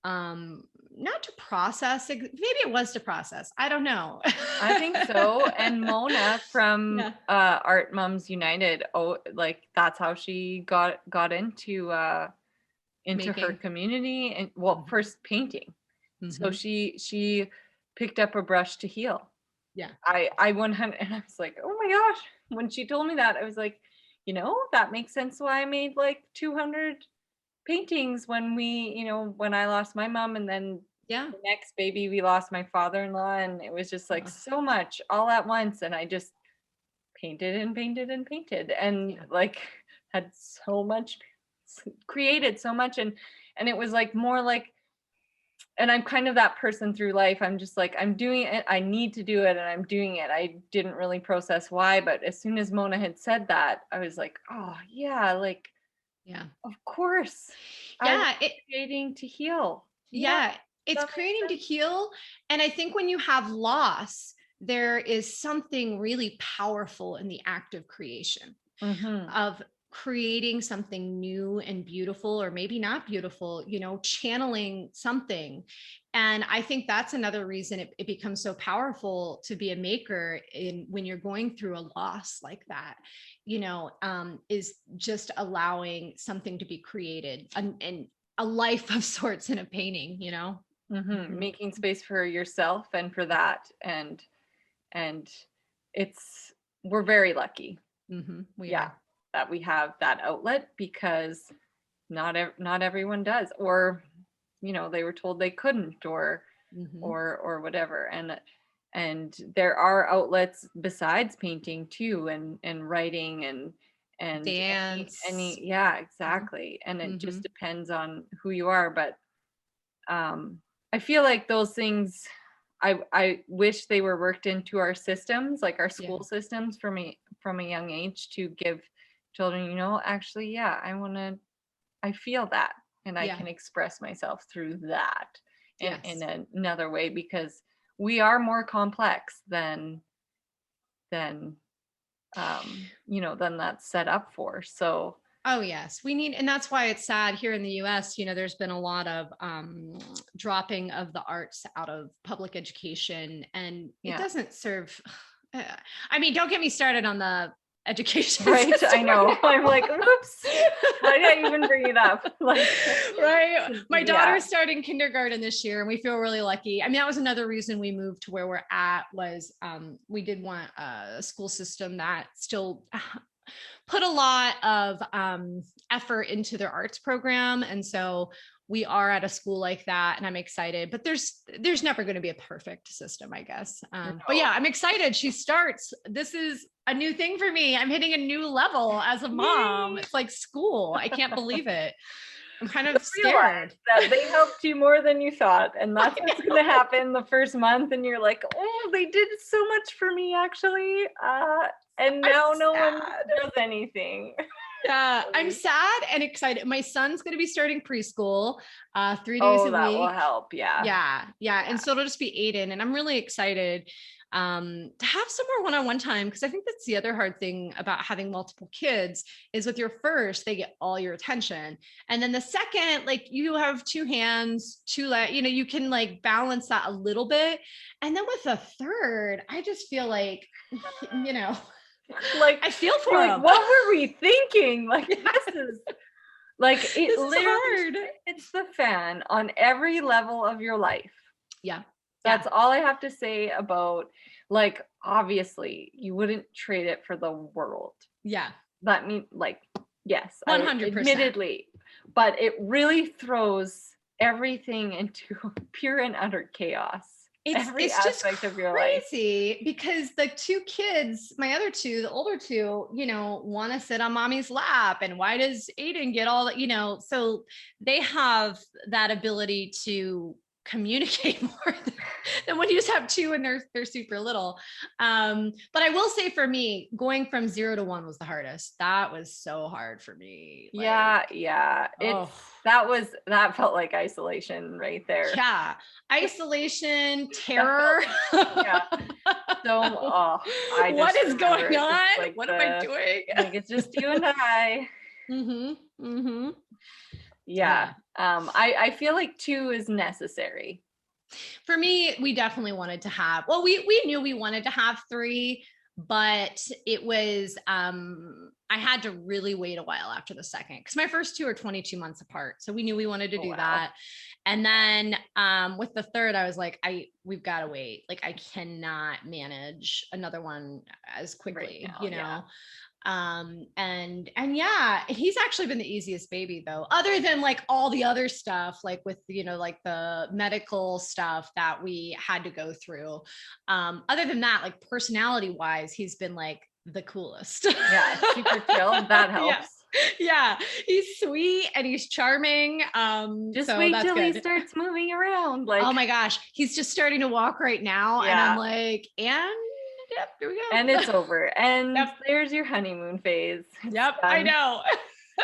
not to process, maybe it was to process, I don't know. I think so. And Mona from Art Moms United, like that's how she got into her community, and first painting. So she picked up a brush to heal. I 100, and I was like, oh my gosh, when she told me that, I was like, that makes sense why I made like 200 paintings when I lost my mom, and then the next baby we lost my father-in-law, and it was just like so much all at once, and I just painted and painted and painted, and like had so much, created so much, and it was like more like, and I'm kind of that person through life. I'm just like, I'm doing it, I need to do it, and I'm doing it. I didn't really process why, but as soon as Mona had said that, I was like, oh yeah, like, of course. It's creating to heal. It's creating to heal. And I think when you have loss, there is something really powerful in the act of creation, of creating something new and beautiful, or maybe not beautiful, channeling something. And I think that's another reason it becomes so powerful to be a maker when you're going through a loss like that, is just allowing something to be created, and a life of sorts in a painting, making space for yourself and for that. And we're very lucky. We are. That we have that outlet, because not everyone does, or they were told they couldn't, or whatever. And there are outlets besides painting too, and writing, and dance, exactly. And it just depends on who you are. But I feel like those things, I wish they were worked into our systems, like our school systems, from a young age, to give children, actually, I feel that, and I can express myself through that in another way, because we are more complex than than that's set up for. So oh yes, we need, and that's why it's sad here in the US, there's been a lot of dropping of the arts out of public education, and it doesn't serve, I mean, don't get me started on the education right system. I know. I'm like, oops, why did I even bring it up? Like, right, my daughter's starting kindergarten this year, and we feel really lucky. I mean, that was another reason we moved to where we're at, was we did want a school system that still put a lot of effort into their arts program. And so we are at a school like that, and I'm excited, but there's never going to be a perfect system, I guess. But yeah, I'm excited. She starts, this is a new thing for me. I'm hitting a new level as a mom. It's like school. I can't believe it. I'm kind of scared that they helped you more than you thought. And that's what's going to happen the first month. And you're like, oh, they did so much for me, actually. And now no one does anything. Yeah, I'm sad and excited. My son's going to be starting preschool 3 days a week. That will help. Yeah. And so it'll just be Aiden. And I'm really excited to have some more one-on-one time, because I think that's the other hard thing about having multiple kids, is with your first, they get all your attention. And then the second, like, you have two hands, you can like balance that a little bit. And then with the third, I just feel like, like, I feel for him. Like, what were we thinking? Like, this is like, it literally, hard. It's the fan on every level of your life. Yeah. That's all I have to say about, like, obviously you wouldn't trade it for the world. Yeah. That mean, like, yes, 100%. Admittedly, but it really throws everything into pure and utter chaos. It's aspect just of your crazy life. Because the two kids, my other two, the older two, want to sit on mommy's lap. And why does Aiden get all that, so they have that ability to communicate more than when you just have two and they're super little. But I will say, for me, going from 0 to 1 was the hardest. That was so hard for me. Like, that felt like isolation right there. Yeah. Isolation, terror. Yeah. So, what is going on? Like, what am I doing? Like, it's just you and I. Yeah. I feel like 2 is necessary. For me, we definitely wanted to have, we knew we wanted to have 3, but it was, I had to really wait a while after the second, because my first two are 22 months apart. So we knew we wanted to Oh, do wow. that. And then with the third, I was like, we've got to wait. Like I cannot manage another one as Right quickly, now, yeah. And yeah, he's actually been the easiest baby though, other than like all the other stuff, like with, like the medical stuff that we had to go through. Other than that, like personality wise, he's been like the coolest. Yeah, super chill. That Yeah. helps. Yeah, he's sweet and he's charming. Just So wait that's till he good. starts moving around. Oh Like, my gosh, he's just starting to walk right now, and I'm yeah. like, and yep, here we And go. it's over. And Yep, there's your honeymoon phase. It's yep, I done. know.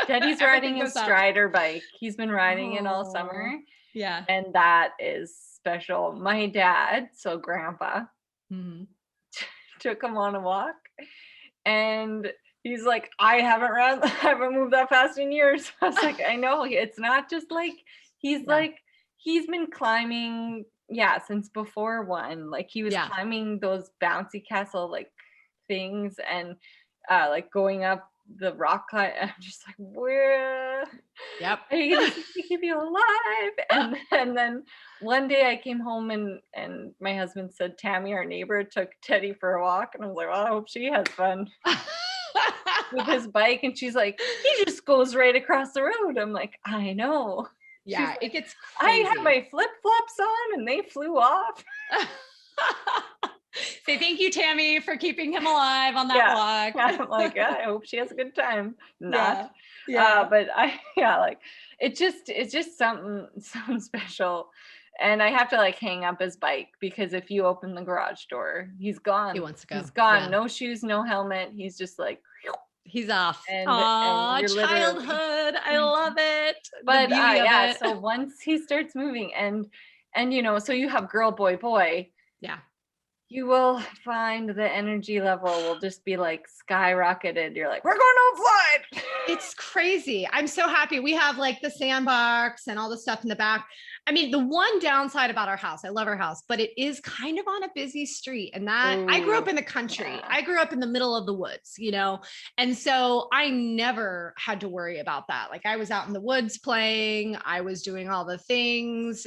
Teddy's riding Everything his goes up. Strider bike. He's been riding it all Oh, summer. yeah. And that is special. My dad, so grandpa, Mhm. took him on a walk. And he's like, I haven't run, I haven't moved that fast in years. I was like, I know. It's not just like, he's Yeah, like, he's been climbing, yeah, since before one. Like he was yeah, climbing those bouncy castle like things and like going up the rock climb. I'm just like, where yep. are you gonna keep you alive? And then one day I came home and my husband said Tammy, our neighbor, took Teddy for a walk, and I was like, well, I hope she has fun with his bike. And she's like, he just goes right across the road. I'm like, I know. She's Yeah, it like, gets I had crazy. my flip flops on and they flew off. Say thank you, Tammy, for keeping him alive on that Yeah. walk. I'm like, yeah, I hope she has a good time. Not. Yeah, yeah. But yeah, like it's just something special. And I have to like hang up his bike because if you open the garage door, he's He gone. wants to go. He's gone. Yeah, No shoes, no helmet. He's just like, he's off. and Aw, you're literally, childhood. I love it. The but beauty of yeah, it. so once he starts moving and so you have girl, boy, boy, Yeah. you will find the energy level will just be like skyrocketed. You're like, we're going outside. It's crazy. I'm so happy. We have like the sandbox and all the stuff in the back. I mean, the one downside about our house, I love our house, but it is kind of on a busy street. And that I grew up Ooh, in the country. yeah. I grew up in the middle of the woods. And so I never had to worry about that. Like I was out in the woods playing, I was doing all the things,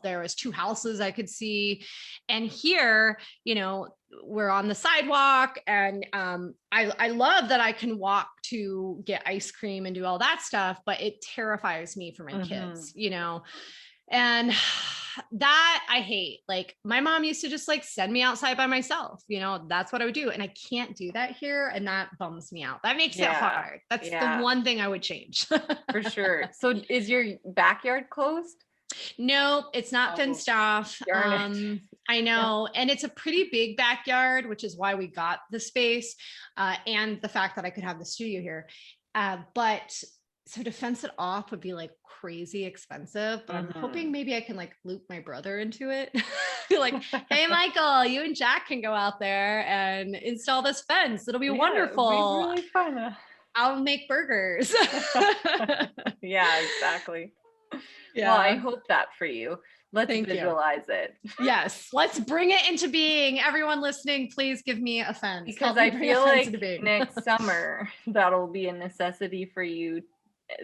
there was two houses I could see. And here, we're on the sidewalk, and I love that I can walk to get ice cream and do all that stuff, but it terrifies me for my Mm-hmm. kids. And that I hate. Like my mom used to just like send me outside by myself, that's what I would do. And I can't do that here. And that bums me out. That makes it Yeah. hard. That's the Yeah, one thing I would change. for sure. So is your backyard closed? No, it's not Oh, fenced off. darn it. I Yeah. know. And it's a pretty big backyard, which is why we got the space, and the fact that I could have the studio here. But so to fence it off would be like crazy expensive, but I'm Mm-hmm. hoping maybe I can like loop my brother into it. Be like, hey, Michael, you and Jack can go out there and install this fence. It'll be Yeah, it'd be wonderful. really fun. I'll make burgers. Yeah, exactly. Well, I Yeah. hope that for you. Let's Thank you. visualize it. Yes, let's bring it into being. Everyone listening, please give me a fence. Because Help me I bring a feel fence like into being. next summer that'll be a necessity for you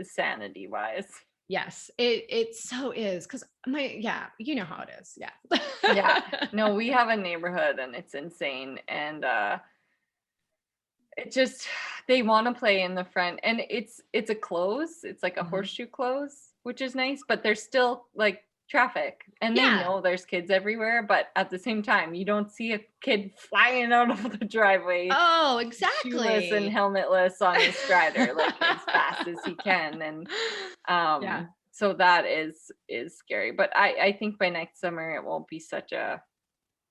sanity wise. Yes, it so is, because you know how it is. Yeah. Yeah. No, we have a neighborhood and it's insane. And it just they want to play in the front and it's a close. It's like a Mhm. horseshoe close, which is nice, but there's still like traffic and they Yeah. know there's kids everywhere, but at the same time you don't see a kid flying out of the driveway Oh, shoeless and exactly. helmetless on his strider like as fast as he can. And Yeah. so that is scary, but I think by next summer it won't be such a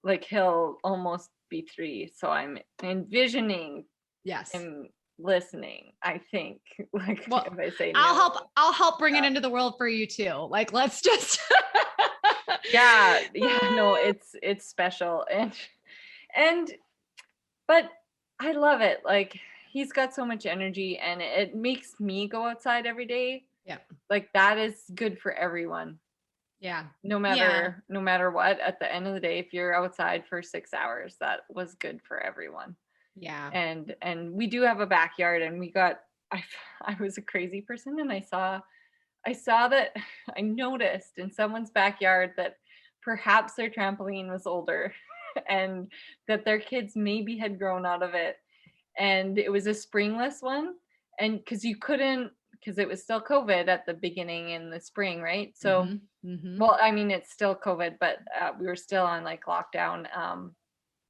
like he'll almost be 3, so I'm envisioning Yes. him listening, I think. Like Well, if I say I'll no. help. I'll help bring it into the world for you too. Like, let's just. Yeah, yeah, no, it's special. And but I love it. Like he's got so much energy and it makes me go outside every day. Yeah. Like that is good for everyone. Yeah. No Yeah. matter what, at the end of the day, if you're outside for 6 hours, that was good for everyone. Yeah. And we do have a backyard, and I was a crazy person, and I saw that I noticed in someone's backyard that perhaps their trampoline was older and that their kids maybe had grown out of it. And it was a springless one. And because it was still COVID at the beginning in the spring, right? So, well, I mean, it's still COVID, but we were still on like lockdown.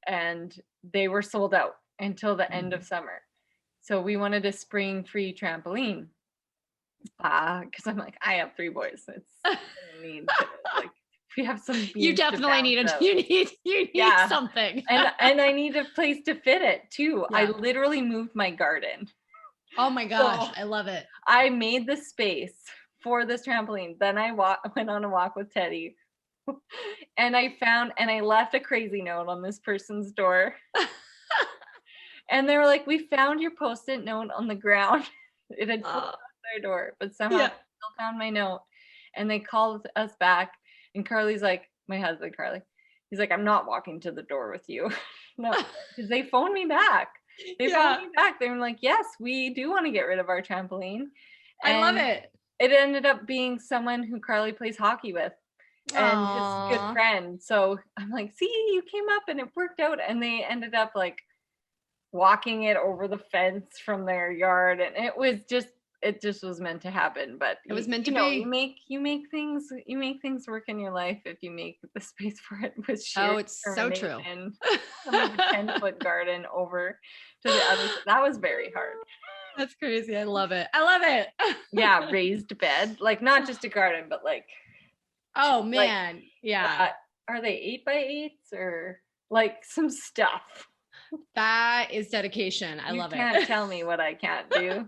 And they were sold out until the end of summer. So we wanted a spring free trampoline. Because I'm like, I have 3 boys. It's need to, like, we have some beams. You definitely need something. and I need a place to fit it too. Yeah. I literally moved my garden. Oh my gosh, so I love it. I made the space for this trampoline. Then I went on a walk with Teddy. And I left a crazy note on this person's door. And they were like, we found your Post-it note on the ground. It had fallen off their door, but somehow they still found my note. And they called us back. And Carly's like, my husband, Carly, he's like, I'm not walking to the door with you. No, because they phoned me back. They phoned me back. They were like, yes, we do want to get rid of our trampoline. And I love it. It ended up being someone who Carly plays hockey with. And his good friend. So I'm like, see, you came up and it worked out. And they ended up like walking it over the fence from their yard. And it just was meant to happen. But it was meant to be. You make things work in your life if you make the space for it with sheer it's so true. And a 10-foot garden over to the other. That was very hard. That's crazy. I love it. Yeah, raised bed. Like not just a garden, but like oh man. Like, yeah. Are they 8x8s or like some stuff? That is dedication. I love it. You can't tell me what I can't do.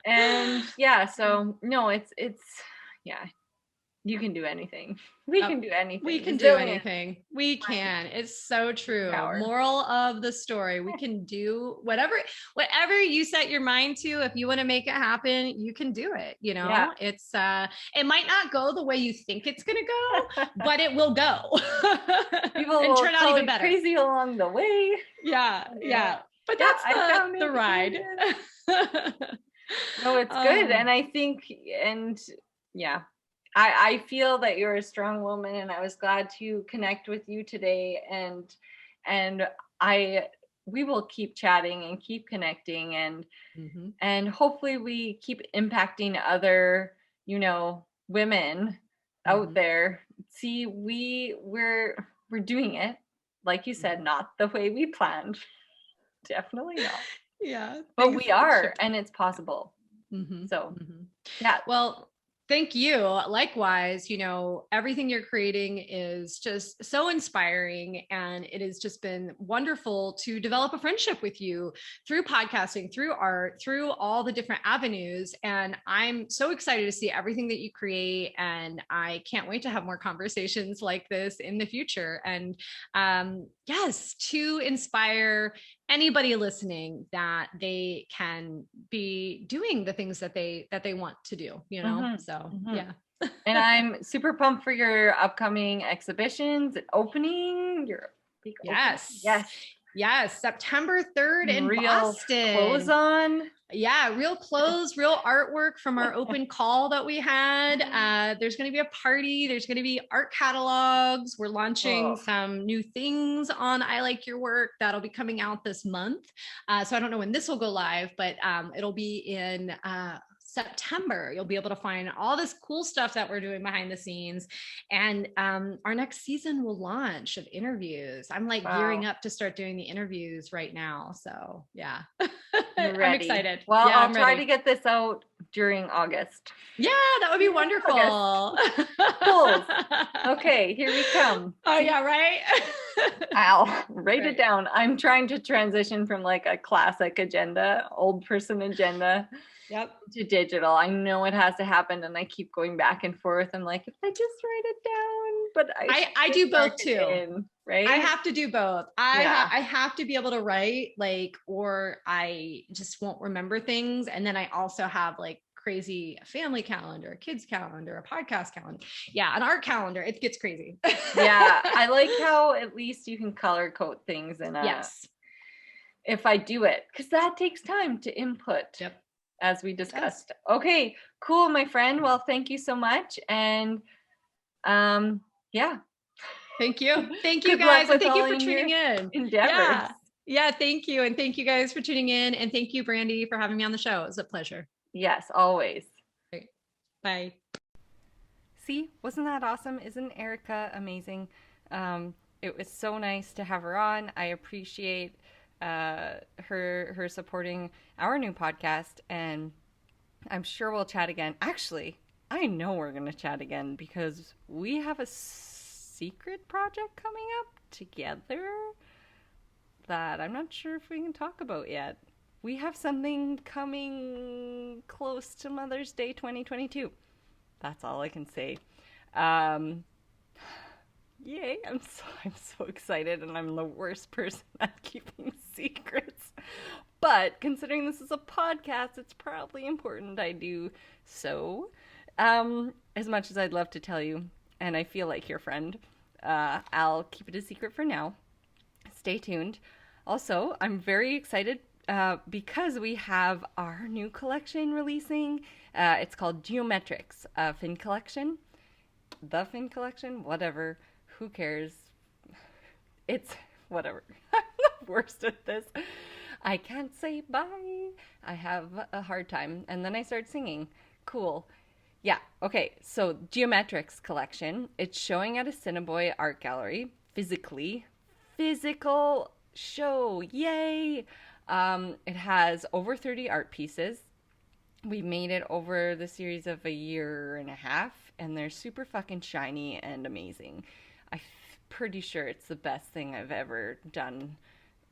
And yeah, so no, it's yeah. You can do anything. We can do anything. We can do anything. We can. It's so true. Moral of the story. We can do whatever you set your mind to. If you want to make it happen, you can do it. You know, it's, it might not go the way you think it's going to go, but it will go. People will turn out even better. Crazy along the way. Yeah. But that's the ride. No, it's good. And I think, I feel that you're a strong woman, and I was glad to connect with you today. And we will keep chatting and keep connecting, and hopefully we keep impacting other, women out there. See, we're doing it, like you said, not the way we planned. Definitely not. Yeah. But we are, and it's possible. So, yeah. Well, thank you. Likewise, everything you're creating is just so inspiring, and it has just been wonderful to develop a friendship with you through podcasting, through art, through all the different avenues. And I'm so excited to see everything that you create. And I can't wait to have more conversations like this in the future. And yes, to inspire anybody listening that they can be doing the things that they want to do, So yeah. And I'm super pumped for your upcoming exhibitions and opening. Your big Yes, September 3rd in Boston. Clothes on. Yeah, real clothes, real artwork from our open call that we had. There's going to be a party. There's going to be art catalogs. We're launching some new things on I Like Your Work that'll be coming out this month. So I don't know when this will go live, but it'll be in September. You'll be able to find all this cool stuff that we're doing behind the scenes. And our next season will launch of interviews. I'm like gearing up to start doing the interviews right now. So yeah, I'm excited. Well, I'll try to get this out during August. Yeah, that would be wonderful. Cool. Okay, here we come. Oh yeah, right? I'll write it down. I'm trying to transition from like a classic agenda, old person agenda, to digital. I know it has to happen, and I keep going back and forth. I'm like, if I just write it down, but I do both too. Right? I have to do both. I have to be able to write, or I just won't remember things. And then I also have like crazy family calendar, kids calendar, a podcast calendar. Yeah, an art calendar. It gets crazy. Yeah, I like how at least you can color code things in a if I do it, because that takes time to input. Yep. As we discussed. Okay, cool, my friend. Well, thank you so much. And yeah. Thank you. Thank you Good luck guys. And with thank you all for in tuning your in. endeavors. Yeah. Yeah. Thank you. And thank you guys for tuning in. And thank you, Brandy, for having me on the show. It was a pleasure. Yes, always. Great. Bye. See, wasn't that awesome? Isn't Erika amazing? It was so nice to have her on. I appreciate her supporting our new podcast, and I'm sure we'll chat again. Actually, I know we're going to chat again because we have a secret project coming up together that I'm not sure if we can talk about yet. We have something coming close to Mother's Day 2022. That's all I can say. Yay, I'm so excited, and I'm the worst person at keeping secrets. But considering this is a podcast, it's probably important I do so. As much as I'd love to tell you, and I feel like your friend, I'll keep it a secret for now. Stay tuned. Also, I'm very excited because we have our new collection releasing. It's called Geometrics, Fin Collection. The Fin Collection? Whatever. Who cares? It's whatever. I'm the worst at this. I can't say bye. I have a hard time. And then I start singing. Cool. Yeah. Okay. So Geometrics Collection. It's showing at a Cineboy art gallery. Physical show. Yay. It has over 30 art pieces. We made it over the series of a year and a half, and they're super fucking shiny and amazing. I'm pretty sure it's the best thing I've ever done.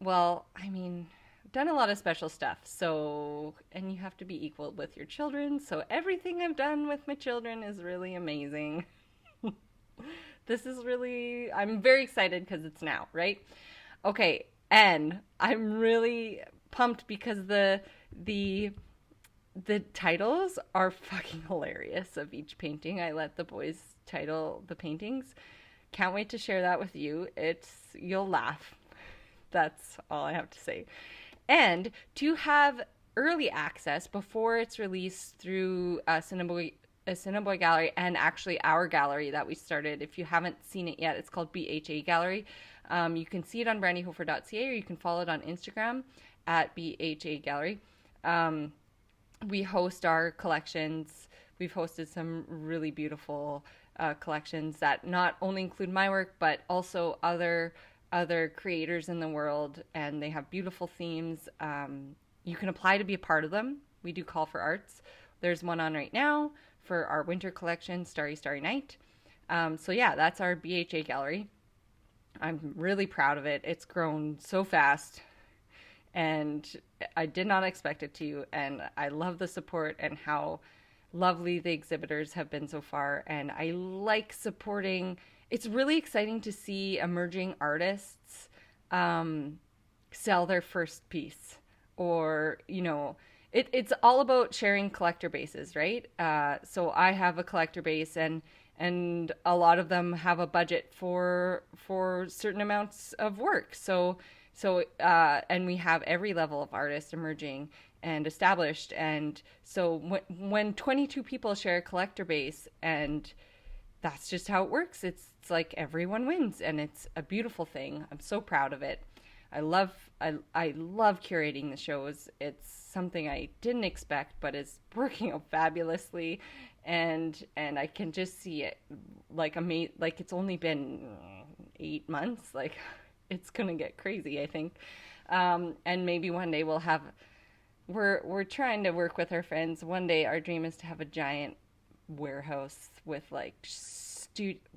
Well, I mean, I've done a lot of special stuff, so, and you have to be equal with your children, so everything I've done with my children is really amazing. This is really, I'm very excited because it's now, right? Okay, and I'm really pumped because the titles are fucking hilarious of each painting. I let the boys title the paintings. Can't wait to share that with you. You'll laugh. That's all I have to say. And to have early access before it's released through a Cineboy gallery, and actually our gallery that we started. If you haven't seen it yet, it's called BHA Gallery. You can see it on brandyhofer.ca, or you can follow it on Instagram at BHA Gallery. We host our collections. We've hosted some really beautiful collections that not only include my work, but also other creators in the world, and they have beautiful themes. You can apply to be a part of them. We do call for arts. There's one on right now for our winter collection, Starry Starry Night. So yeah, that's our BHA gallery. I'm really proud of it. It's grown so fast, and I did not expect it to, and I love the support and how lovely the exhibitors have been so far, and I like supporting. It's really exciting to see emerging artists sell their first piece, or, you know, it's all about sharing collector bases, right? So I have a collector base, and a lot of them have a budget for certain amounts of work. So and we have every level of artist emerging and established, and so when 22 people share a collector base, and that's just how it works. It's like everyone wins, and it's a beautiful thing. I'm so proud of it. I love curating the shows. It's something I didn't expect, but is working out fabulously, and I can just see it like it's only been 8 months. Like, it's gonna get crazy, I think. And maybe one day we'll have. We're trying to work with our friends. One day our dream is to have a giant warehouse with like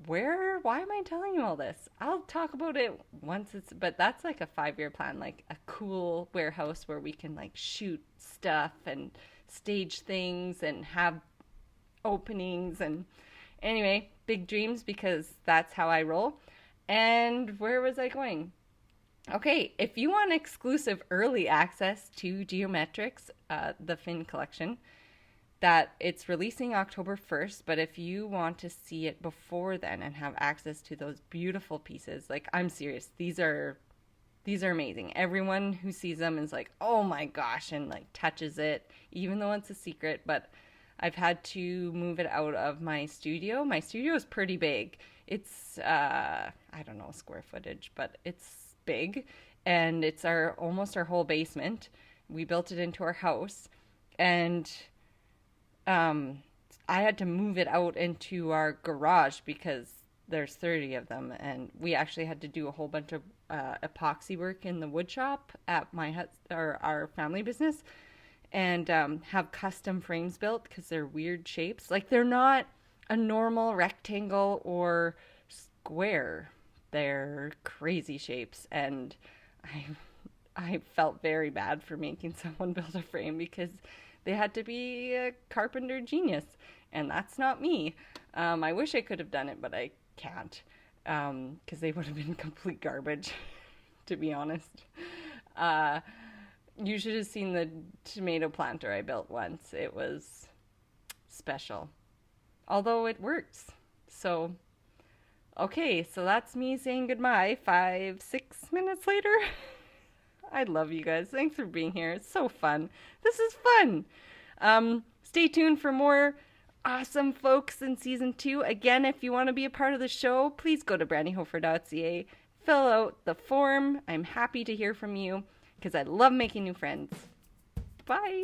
why am I telling you all this? I'll talk about it once but that's like a 5-year plan, like a cool warehouse where we can like shoot stuff and stage things and have openings. And anyway, big dreams, because that's how I roll. And where was I going? Okay, if you want exclusive early access to Geometrics, the Fin collection, that it's releasing October 1st, but if you want to see it before then and have access to those beautiful pieces, like, I'm serious, these are These are amazing. Everyone who sees them is like, oh my gosh, and like touches it, even though it's a secret. But I've had to move it out of my studio. My studio is pretty big. It's, I don't know square footage, but it's big. And it's almost our whole basement. We built it into our house. And I had to move it out into our garage because there's 30 of them, and we actually had to do a whole bunch of epoxy work in the wood shop at our family business, and have custom frames built because they're weird shapes. Like they're not a normal rectangle or square. They're crazy shapes, and I I felt very bad for making someone build a frame because they had to be a carpenter genius, and that's not me. I wish I could have done it, but I can't because they would have been complete garbage, to be honest. You should have seen the tomato planter I built once. It was special, although it works. So, okay, so that's me saying goodbye 5, 6 minutes later. I love you guys. Thanks for being here. It's so fun. This is fun. Stay tuned for more awesome folks in season 2. Again, if you want to be a part of the show, please go to brandyhofer.ca. Fill out the form. I'm happy to hear from you because I love making new friends. Bye.